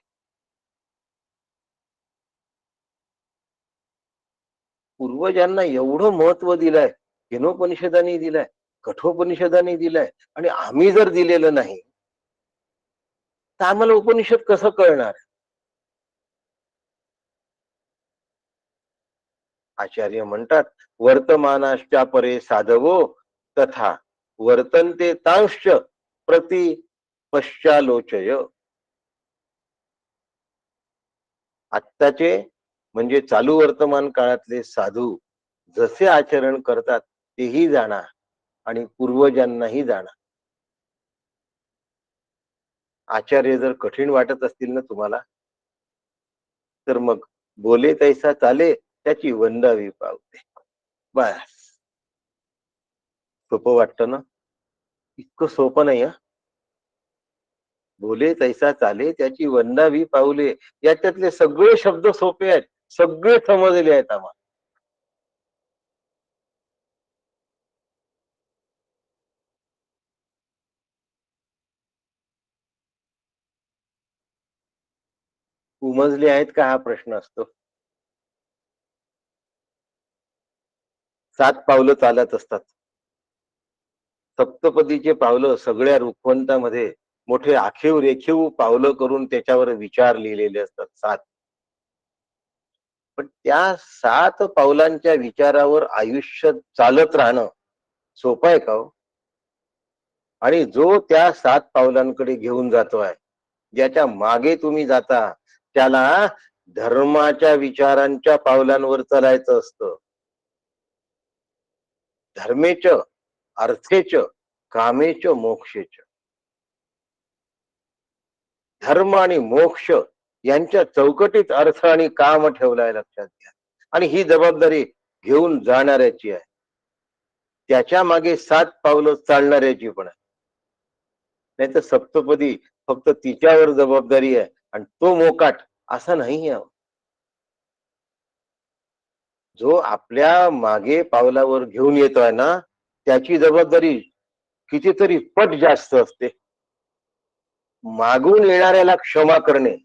पूर्वजांना एवढं महत्व दिलंय, केनोपनिषदांनी दिलंय, कठोपनिषदांनी दिलंय, आणि आम्ही जर दिलेलं नाही तर आम्हाला उपनिषद कसं कळणार? आचार्य म्हणतात, वर्तमानाश्चा परे साधवो तथा वर्तन्ते तांश्च प्रति पश्चालोचय. आत्ताचे म्हणजे चालू वर्तमान काळातले साधू जसे आचरण करतात तेही जाणा, आणि पूर्वजांनाही जाणा. आचार्य जर कठीण वाटत असतील ना तुम्हाला, तर मग बोले तैसा चाले त्याची वंदावी पावते. बस. सोपं वाटतं ना? इतकं सोपं नाही. बोले तैसा चाले त्याची वंदावी पाऊले, याच्यातले सगळे शब्द सोपे आहेत, सगळे समजले आहेत आम्हाला. उमजले आहेत का, हा प्रश्न असतो. 7 पावलं चालत असतात. सप्तपदीचे पावलं सगळ्या रुखवंतामध्ये मोठे आखीव रेखीव पावलं करून त्याच्यावर विचार लिहिलेले असतात, 7. पण त्या 7 पावलांच्या विचारावर आयुष्य चालत राहणं सोपं आहे का हो? आणि जो त्या 7 पावलांकडे घेऊन जातोय, ज्याच्या मागे तुम्ही जाता, त्याला धर्माच्या विचारांच्या पावलांवर चालायचं असतं. धर्मेच, अर्थेच, कामेच, मोक्षेच. धर्म आणि मोक्ष यांच्या चौकटीत अर्थ आणि काम ठेवलाय, लक्षात घ्या. आणि ही जबाबदारी घेऊन जाणाऱ्याची आहे, त्याच्या मागे 7 पावलं चालणाऱ्याची पण आहे. नाही तर सप्तपदी फक्त तिच्यावर जबाबदारी आहे आणि तो मोकाट, असं नाही आहे. जो आपल्या मागे पावलावर घेऊन येतोय ना, त्याची जबाबदारी कितीतरी पट जास्त असते. मागून येणाऱ्याला क्षमा करणे,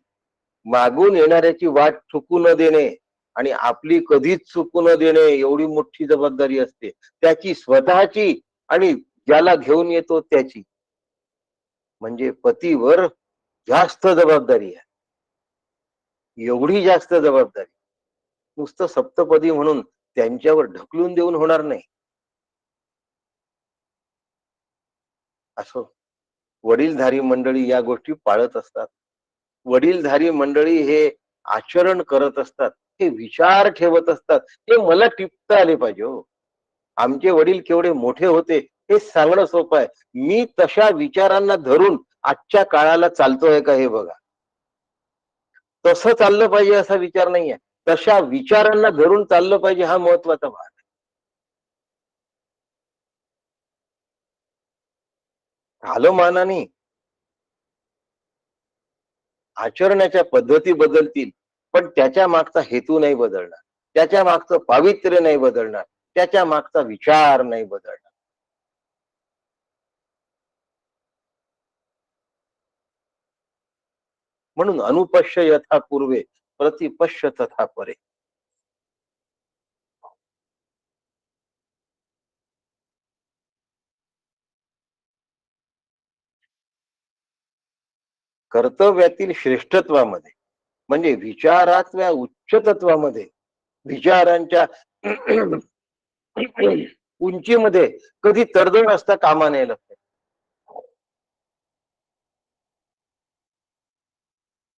मागून येणाऱ्याची वाट चुकू न देणे, आणि आपली कधीच चुकू न देणे, एवढी मोठी जबाबदारी असते. त्याची स्वतःची आणि ज्याला घेऊन येतो त्याची. म्हणजे पतीवर जास्त जबाबदारी आहे, एवढी जास्त जबाबदारी नुसतं सप्तपदी म्हणून त्यांच्यावर ढकलून देऊन होणार नाही. असो, वडीलधारी मंडळी या गोष्टी पाळत असतात. वडीलधारी मंडळी हे आचरण करत असतात, हे विचार ठेवत असतात, ते मला टिपता आले पाहिजे हो. आमचे वडील केवढे मोठे होते हे सांगणं सोपं आहे. मी तशा विचारांना धरून आजच्या काळाला चालतोय का हे बघा. तसं चाललं पाहिजे असा विचार नाहीये. तशा विचारांना धरून चाललं पाहिजे हा महत्वाचा भाग. कालमानाने आचरण्याच्या पद्धती बदलतील, पण त्याच्या मागचा हेतू नाही बदलणार. त्याच्या मागचं पावित्र्य नाही बदलणार. त्याच्या मागचा विचार नाही बदलणार. म्हणून अनुपश्य यथा पूर्वे, प्रतिपश्य तथा परे. कर्तव्यातील श्रेष्ठत्वामध्ये म्हणजे विचारातल्या उच्च तत्वामध्ये, विचारांच्या उंचीमध्ये कधी तडजोड असता कामा नये लक्षात.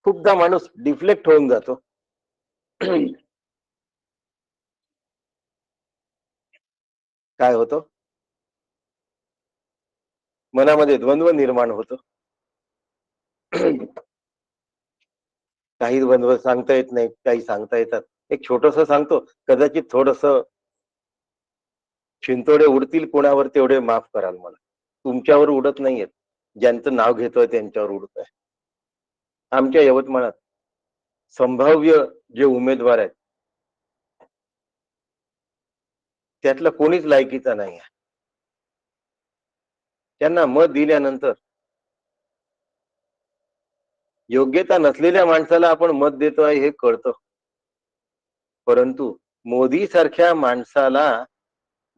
खूपदा माणूस डिफ्लेक्ट होऊन जातो. काय होतं, मनामध्ये द्वंद्व निर्माण होतो. काही द्वंद्व सांगता येत नाहीत, काही सांगता येतात. एक छोटस सांगतो, कदाचित थोडस शिंतोडे उडतील कोणावर तेवढे माफ कराल मला. तुमच्यावर उडत नाहीयेत, ज्यांचं नाव घेतोय त्यांच्यावर उडत आहे. आमच्या यवतमाळात संभाव्य जे उमेदवार आहेत त्यातलं कोणीच लायकीचा नाही आहे. त्यांना मत दिल्यानंतर योग्यता नसलेल्या माणसाला आपण मत देतो आहे हे कळतं, परंतु मोदी सारख्या माणसाला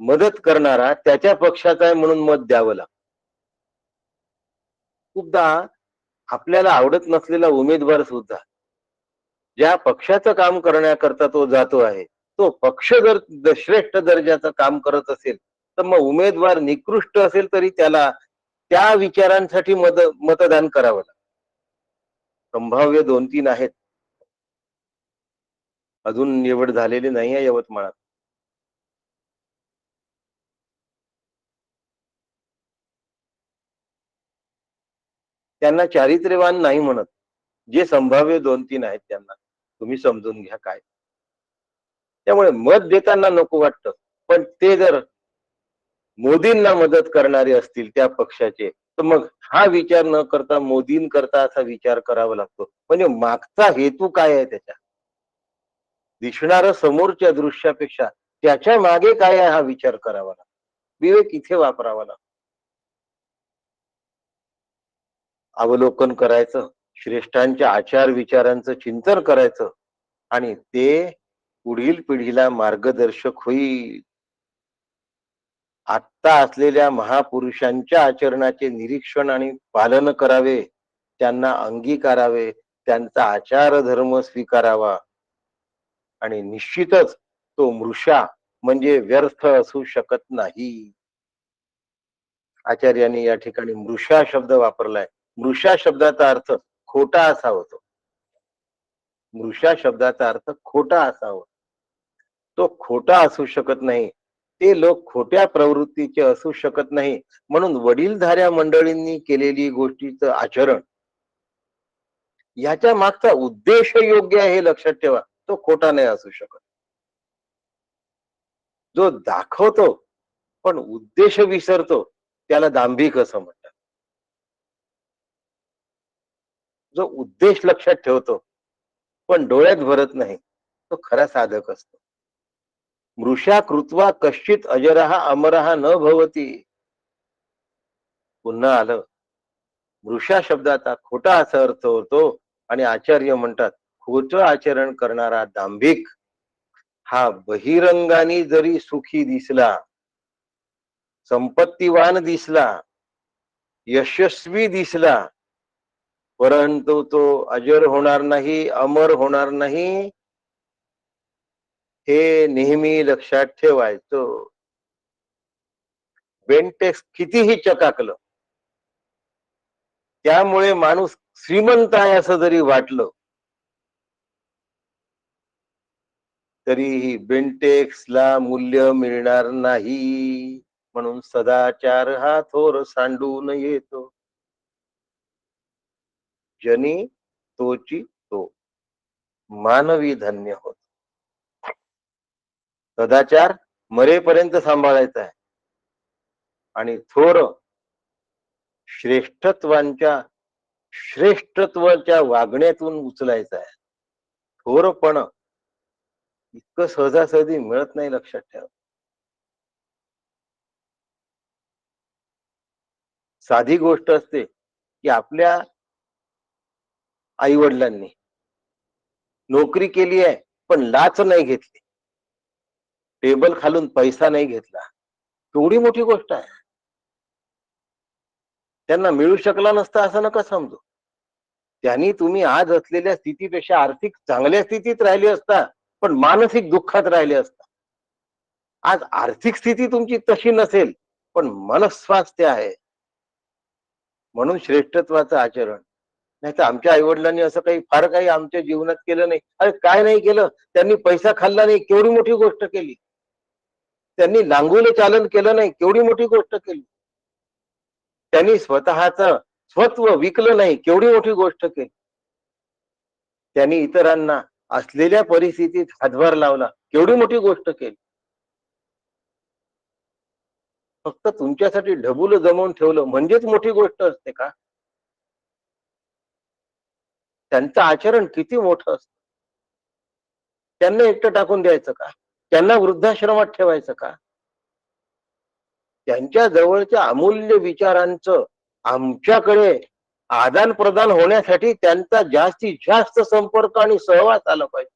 मदत करणारा त्याच्या पक्षाचा आहे म्हणून मत द्यावं लागतं. खूपदा आपल्याला आवडत नसलेला उमेदवार सुद्धा ज्या पक्षाचं काम करण्याकरता तो जातो आहे, तो पक्ष जर श्रेष्ठ दर्जाचं काम करत असेल तर मग उमेदवार निकृष्ट असेल तरी त्याला त्या विचारांसाठी मतदान करावं लागतं. संभाव्य 2-3 आहेत, अजून निवड झालेली नाही आहे यवतमाळात. त्यांना चारित्र्यवान नाही म्हणत. जे संभाव्य 2-3 आहेत त्यांना तुम्ही समजून घ्या काय. त्यामुळे मत देताना नको वाटतं, पण ते जर मोदींना मदत करणारे असतील त्या पक्षाचे, तर मग हा विचार न करता मोदींकरता असा विचार करावा लागतो. म्हणजे मागचा हेतू काय आहे त्याच्या, दिसणारं समोरच्या दृश्यापेक्षा त्याच्या मागे काय आहे हा विचार करावा लागतो. विवेक इथे वापरावा लागतो. अवलोकन करायचं, श्रेष्ठांच्या आचार विचारांचं चिंतन करायचं आणि ते पुढील पिढीला मार्गदर्शक होईल. आत्ता असलेल्या महापुरुषांच्या आचरणाचे निरीक्षण आणि पालन करावे, त्यांना अंगीकारावे, त्यांचा आचार धर्म स्वीकारावा आणि निश्चितच तो मृषा म्हणजे व्यर्थ असू शकत नाही. आचार्यांनी या ठिकाणी मृषा शब्द वापरलाय. मृषा शब्दाचा अर्थ खोटा असा होतो. मृषा शब्दाचा अर्थ खोटा असा होतो. तो खोटा असू शकत नाही. ते लोक खोट्या प्रवृत्तीचे असू शकत नाही. म्हणून वडीलधाऱ्या मंडळींनी केलेली गोष्टीचं आचरण याच्या मागचा उद्देश योग्य आहे हे लक्षात ठेवा. तो खोटा नाही असू शकत. जो दाखवतो पण उद्देश विसरतो त्याला दांभिक असं म्हणतात. जो उद्देश लक्षात ठेवतो पण डोळ्यात भरत नाही तो खरा साधक असतो. मृषा कृत्वा कश्चित अजरहा अमरहा न भवती. पुन्हा आलं, मृषा शब्दाचा खोटा असा अर्थ होतो आणि आचार्य म्हणतात खोटं आचरण करणारा दांभिक हा बहिरंगाने जरी सुखी दिसला, संपत्तीवान दिसला, यशस्वी दिसला, परंतु तो अजर होणार नाही, अमर होणार नाही, हे नेहमी लक्षात ठेवायचं. बेंटेक्स कितीही चकाकलं, त्यामुळे माणूस श्रीमंत आहे असं जरी वाटलं तरीही बेंटेक्सला मूल्य मिळणार नाही, म्हणून सदाचार हा थोर सांडून येतो. जनी तोची तो मानवी धन्य होत. सदाचार मरेपर्यंत सांभाळायचा आहे आणि थोर श्रेष्ठत्वाच्या वागण्यातून उचलायचा आहे. थोरपण इतकं सहजासहजी मिळत नाही, लक्षात ठेवा. साधी गोष्ट असते की आपल्या आई वडिलांनी नोकरी केली आहे पण लाच नाही घेतली, टेबल खालून पैसा नाही घेतला, केवढी मोठी गोष्ट आहे. त्यांना मिळू शकला नसता असं नका समजू. त्यांनी तुम्ही आज असलेल्या स्थितीपेक्षा आर्थिक चांगल्या स्थितीत राहिले असता, पण मानसिक दुःखात राहिले असता. आज आर्थिक स्थिती तुमची तशी नसेल पण मनस्वास्थ्य आहे, म्हणून श्रेष्ठत्वाचं आचरण. नाही तर आमच्या आई वडिलांनी असं काही फार काही आमच्या जीवनात केलं नाही. अरे काय नाही केलं, त्यांनी पैसा खाल्ला नाही, केवढी मोठी गोष्ट केली. त्यांनी लांगुले चालन केलं नाही, केवढी मोठी गोष्ट केली. त्यांनी स्वतःचं स्वत्व विकलं नाही, केवढी मोठी गोष्ट केली. त्यांनी इतरांना असलेल्या परिस्थितीत हातभार लावला, केवढी मोठी गोष्ट केली. फक्त तुमच्यासाठी ढबुल जमवून ठेवलं म्हणजेच मोठी गोष्ट असते का? त्यांचं आचरण किती मोठं असतं. त्यांना एकटं टाकून द्यायचं का? त्यांना वृद्धाश्रमात ठेवायचं का? त्यांच्या जवळच्या अमूल्य विचारांचं आमच्याकडे आदान प्रदान होण्यासाठी त्यांचा जास्तीत जास्त संपर्क आणि सहवास आला पाहिजे.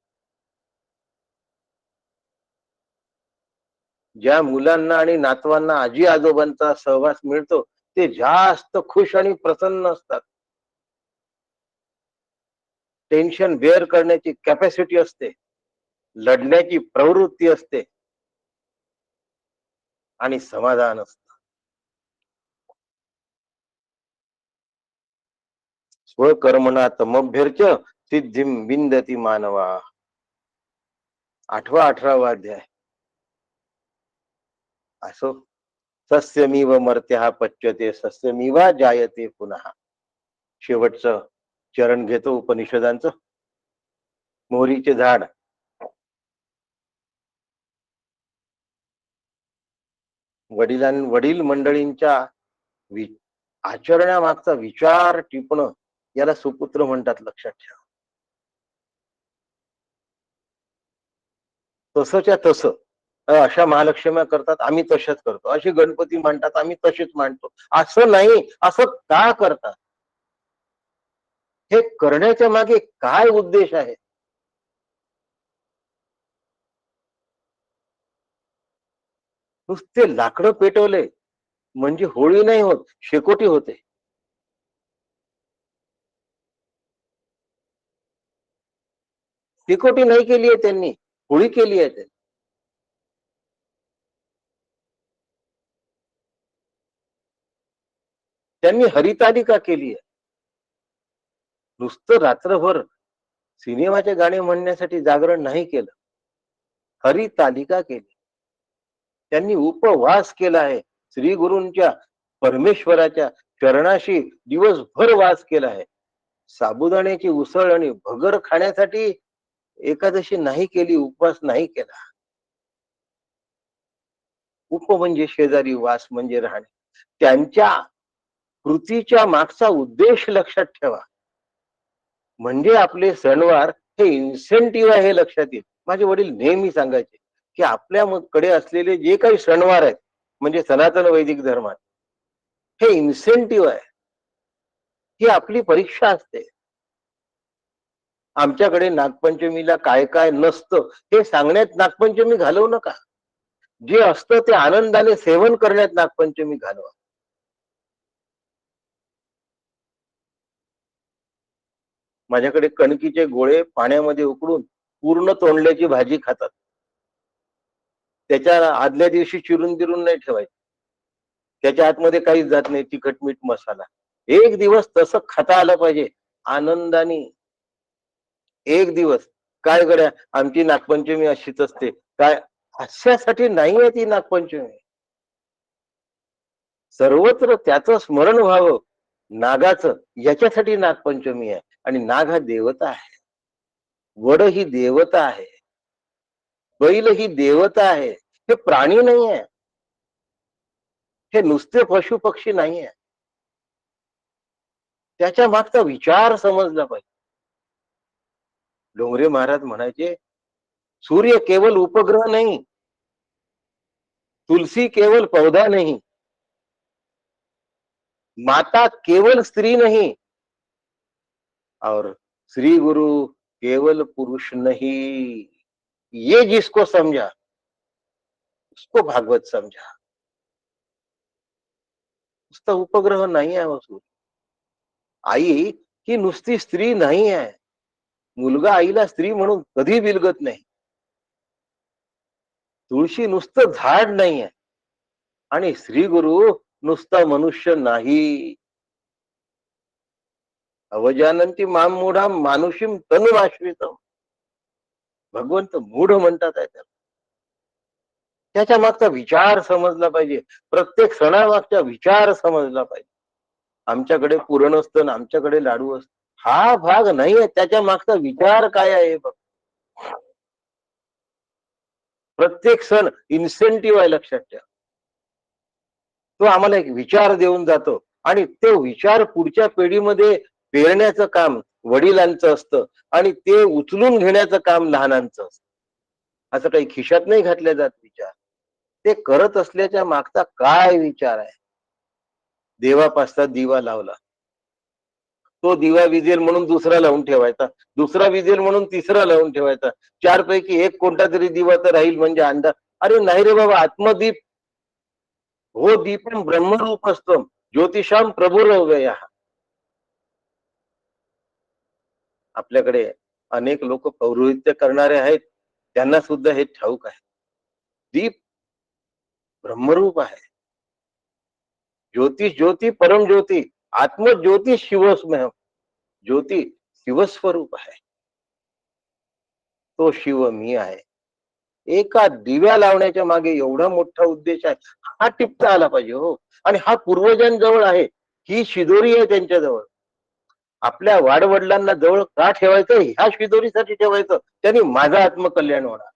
ज्या मुलांना आणि नातवांना आजी आजोबांचा सहवास मिळतो ते जास्त खुश आणि प्रसन्न असतात. टेन्शन बेअर करण्याची कॅपॅसिटी असते, लढण्याची प्रवृत्ती असते आणि समाधान असतं. स्वकर्मणा तमभ्यर्च सिद्धिं विंदती मानवा. 18वा अध्याय. असो, सस्यमीव मर्त्या पच्यते सस्यमीवा जायते पुनः. शेवटचं चरण घेतो उपनिषदांचं. मोहरीचे झाड. वडील मंडळींच्या आचरणामागचा विचार टिपणं याला सुपुत्र म्हणतात, लक्षात ठेवा. तसंच्या तसं अशा महालक्ष्म्या करतात, आम्ही तशाच करतो. अशी गणपती मांडतात, आम्ही तसेच मांडतो. असं नाही, असं का करतात? हे करण्याच्या मागे काय उद्देश आहे? नुसते लाकडं पेटवले म्हणजे होळी नाही होत, शेकोटी होते. शेकोटी नाही केली आहे त्यांनी, होळी केली आहे त्यांनी. त्यांनी हरितालिका केली आहे. नुसतं रात्रभर सिनेमाचे गाणे म्हणण्यासाठी जागरण नाही केलं, हरितालिका केली. त्यांनी उपवास केला आहे. श्री गुरूंच्या परमेश्वराच्या चरणाशी दिवसभर वास केला आहे. साबुदाण्याची उसळ आणि भगर खाण्यासाठी एकादशी नाही केली, उपवास नाही केला. उप म्हणजे शेजारी, वास म्हणजे राहणे. त्यांच्या कृतीच्या मागचा उद्देश लक्षात ठेवा. म्हणजे आपले सणवार हे इन्सेंटिव्ह आहे, हे लक्षात येईल. माझे वडील नेहमी सांगायचे की आपल्याकडे असलेले जे काही सणवार आहेत म्हणजे सनातन वैदिक धर्मात, हे इन्सेंटिव्ह आहे, ही आपली परीक्षा असते. आमच्याकडे नागपंचमीला काय काय नसतं हे सांगण्यात नागपंचमी घालवू नका. जे असतं ते आनंदाने सेवन करण्यात नागपंचमी घालवा. माझ्याकडे कणकीचे गोळे पाण्यामध्ये उकडून पूर्ण तोंडल्याची भाजी खातात. त्याच्या आदल्या दिवशी चिरून बिरून नाही ठेवायचं. त्याच्या आतमध्ये काहीच जात नाही, तिखट मीठ मसाला. एक दिवस तसं खाता आलं पाहिजे आनंदाने. एक दिवस काय गड्या आमची नागपंचमी अशीच असते काय? हास्यासाठी नाहीये ती नागपंचमी. सर्वत्र त्याचं स्मरण व्हावं नागाचं, याच्यासाठी नागपंचमी आहे. आणि नाग हा देवता आहे, वड ही देवता आहे, बैल ही देवता आहे. हे प्राणी नाही आहे, हे नुसते पशु पक्षी नाही आहे. त्याच्या मागचा विचार समजला पाहिजे. डोंगरे महाराज म्हणायचे, सूर्य केवल उपग्रह नहीं, तुलसी केवल पौधा नहीं, माता केवल स्त्री नहीं, और श्री गुरु केवल पुरुष नहीं. ये जिसको समझा उसको भागवत समझा. नुसता उपग्रह नाही आहे हो सूर्य. आई ही नुसती स्त्री नाही आहे. मुलगा आईला स्त्री म्हणून कधी बिलगत नाही. तुळशी नुसतं झाड नाही आहे, आणि श्री गुरु नुसता मनुष्य नाही. अवजानंती माम मूढा मानुषीम तनुमाश्रितम. भगवंत मूढ म्हणतात आहे त्याला. त्याच्या मागचा विचार समजला पाहिजे. प्रत्येक सणामागचा विचार समजला पाहिजे. आमच्याकडे पुरण असतं, आमच्याकडे लाडू असतं, हा भाग नाहीये. त्याच्या मागचा विचार काय आहे बघ. प्रत्येक सण इन्सेंटिव्ह आहे, लक्षात ठेवा. तो आम्हाला एक विचार देऊन जातो, आणि तो विचार पुढच्या पिढीमध्ये पेरण्याचं काम वडिलांचं असतं, आणि ते उचलून घेण्याचं काम लहानांचं असतं. असं काही खिशात नाही घातले जात विचार. ते करत असल्याच्या मागचा काय विचार आहे. देवापासता दिवा लावला, तो दिवा विजेल म्हणून दुसरा लावून ठेवायचा, दुसरा विजेल म्हणून तिसरा लावून ठेवायचा. चार पैकी एक कोणता तरी दिवा तर राहील म्हणजे अंधार. अरे नाही रे बाबा, आत्मदीप हो दीपम ब्रह्मरूप असतो, ज्योतिषाम प्रभुरव्यय. आपल्याकडे अनेक लोक पौरोहित्य करणारे आहेत, त्यांना सुद्धा हे ठाऊक आहे. दीप ब्रह्मरूप आहे. ज्योतिष ज्योती परम ज्योती, आत्मज्योती शिवस्मय. ज्योती शिवस्वरूप आहे, तो शिव मी आहे. एका दिव्या लावण्याच्या मागे एवढा मोठा उद्देश आहे, हा टिपता आला पाहिजे हो. आणि हा पूर्वजांजवळ आहे, ही शिदोरी आहे त्यांच्याजवळ. आपल्या वाडवडिलांना जवळ का ठेवायचं? ह्या शिदोरीसाठी ठेवायचं, त्यांनी माझं आत्मकल्याण होणार.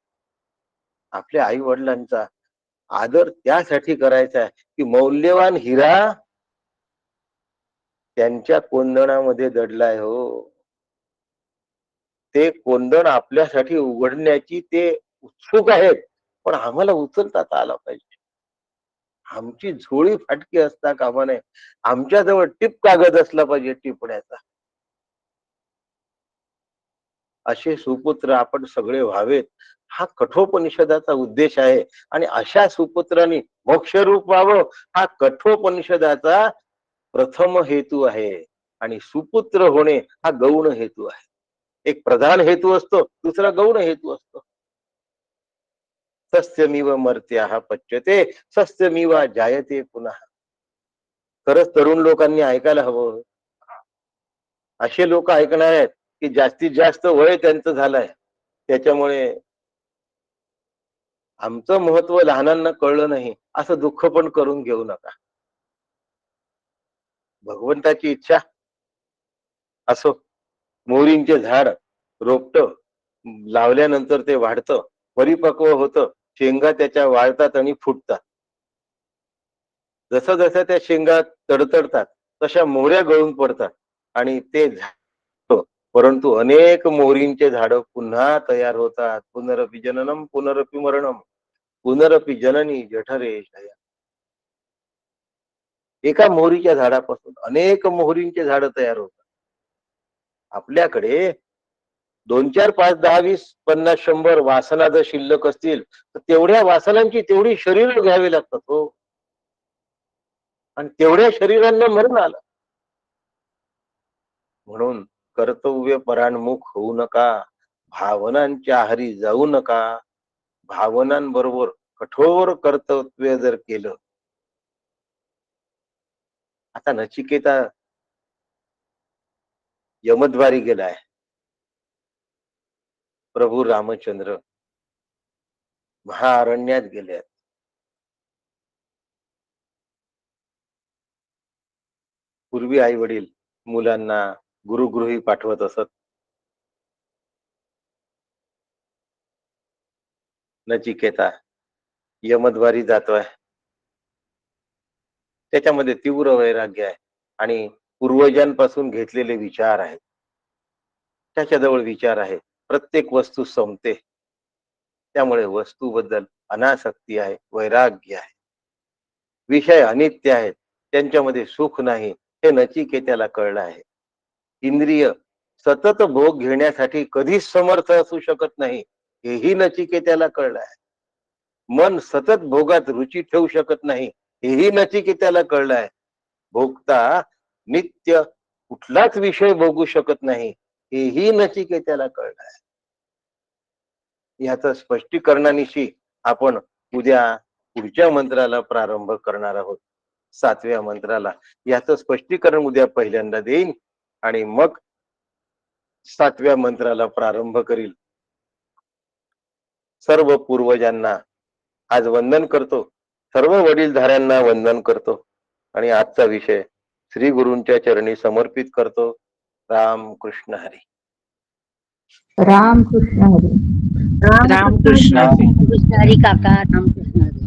आपल्या आई वडिलांचा आदर त्यासाठी करायचा आहे की मौल्यवान हिरा त्यांच्या कोंदणामध्ये दडलाय हो. ते कोंदण आपल्यासाठी उघडण्याची ते उत्सुक आहेत, पण आम्हाला उचलता आला पाहिजे. आमची झोळी फाटकी असता कामा नये. आमच्याजवळ टिप कागद असला पाहिजे टिपण्याचा. असे सुपुत्र आपण सगळे व्हावेत, हा कठोपनिषदाचा उद्देश आहे. आणि अशा सुपुत्रांनी मोक्षरूप व्हावं, हा कठोपनिषदाचा प्रथम हेतू आहे. आणि सुपुत्र होणे हा गौण हेतू आहे. एक प्रधान हेतू असतो, दुसरा गौण हेतू असतो. सस्यमिव मर्त्याः पच्यते सस्यमिव जायते पुन्हा. खरंच तरुण लोकांनी ऐकायला हवं. असे लोक ऐकणार आहेत की जास्तीत जास्त वय त्यांचं झालंय, त्याच्यामुळे आमचं महत्व लहानांना कळलं नाही असं दुःख पण करून घेऊ नका. भगवंताची इच्छा असो. मोहरींचे झाड रोपट लावल्यानंतर ते वाढतं, परिपक्व होतं, शेंगा त्याच्या वाळतात आणि फुटतात. जसं जसं त्या शेंगा तडतडतात तशा मोहऱ्या गळून पडतात, आणि ते झाड, परंतु अनेक मोहरींचे झाड पुन्हा तयार होतात. पुनरपि जननम पुनरपि मरणम पुनरपि जननी जठरे शया. एका मोहरीच्या झाडापासून अनेक मोहरींचे झाड तयार होतात. आपल्याकडे 2 4 5 10 20 50 100 वासना जर शिल्लक असतील तर तेवढ्या वासनांची तेवढी शरीर घ्यावी लागतात हो. आणि तेवढ्या शरीरांना मरण आलं. म्हणून कर्तव्य पराणमुख होऊ नका, भावनांच्या आहारी जाऊ नका. भावनांबरोबर कठोर कर्तव्य जर केलं. आता नचिकेता यमद्वारी गेलाय. प्रभू रामचंद्र महाअरण्यात गेले आहेत. पूर्वी आई वडील मुलांना गुरुगृही पाठवत असत. नचिकेता यमद्वारी जातोय, त्याच्यामध्ये तीव्र वैराग्य आहे आणि पूर्वजांपासून घेतलेले विचार आहेत. त्याच्याजवळ विचार आहे, प्रत्येक वस्तू संपते, त्यामुळे वस्तूबद्दल अनासक्ती आहे, वैराग्य आहे. विषय अनित्य आहेत, त्यांच्यामध्ये सुख नाही, हे नचिकेत्याला कळलं आहे. इंद्रिय सतत भोग घेण्यासाठी कधीच समर्थ असू शकत नाही, हेही नचिकेत्याला कळलं आहे. मन सतत भोगात रुची ठेवू शकत नाही, हेही नचिकेत्याला कळलं आहे. भोगता नित्य कुठलाच विषय भोगू शकत नाही, हेही नचिकेत्याला कळलं आहे. याचं स्पष्टीकरणानिशी आपण उद्या पुढच्या मंत्राला प्रारंभ करणार आहोत, 7व्या मंत्राला. याचं स्पष्टीकरण उद्या पहिल्यांदा देईन आणि मग 7व्या मंत्राला प्रारंभ करील. सर्व पूर्वजांना आज वंदन करतो, सर्व वडीलधाऱ्यांना वंदन करतो आणि आजचा विषय श्री गुरूंच्या चरणी समर्पित करतो. राम कृष्ण हरी. राम कृष्ण हरी. राम कृष्ण हरी काका. राम कृष्ण हरी.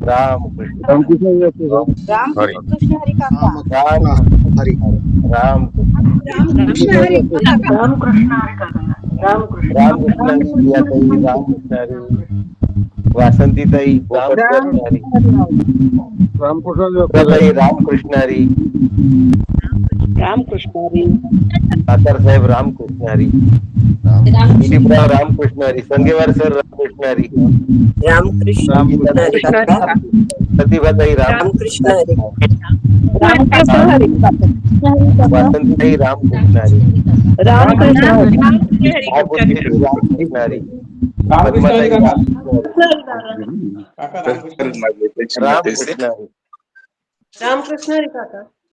राम कृष्ण राम कृष्ण हरी. राम कृष्ण हरी काका. राम हरी. राम कृष्ण हरी काका. राम कृष्ण हरी काका. राम कृष्ण हरी. राम कृष्ण हरी. वासंतीताई राम कृष्ण हरी. राम कृष्ण हरी. राम कृष्ण हरी. सातार साहेब राम कृष्ण हरी. दिलीपराव राम कृष्ण हरी. संगेवार सर राम कृष्ण हरी. राम कृष्ण हरी काका. प्रतिभाताई राम कृष्ण हरी. राम कृष्ण हरी. वासंतीताई राम कृष्ण हरी. राम कृष्ण हरी. भागवती राम कृष्ण हरी. पद्माताई राम कृष्ण हरी. राम कृष्ण हरी. राम कृष्ण हरी काका.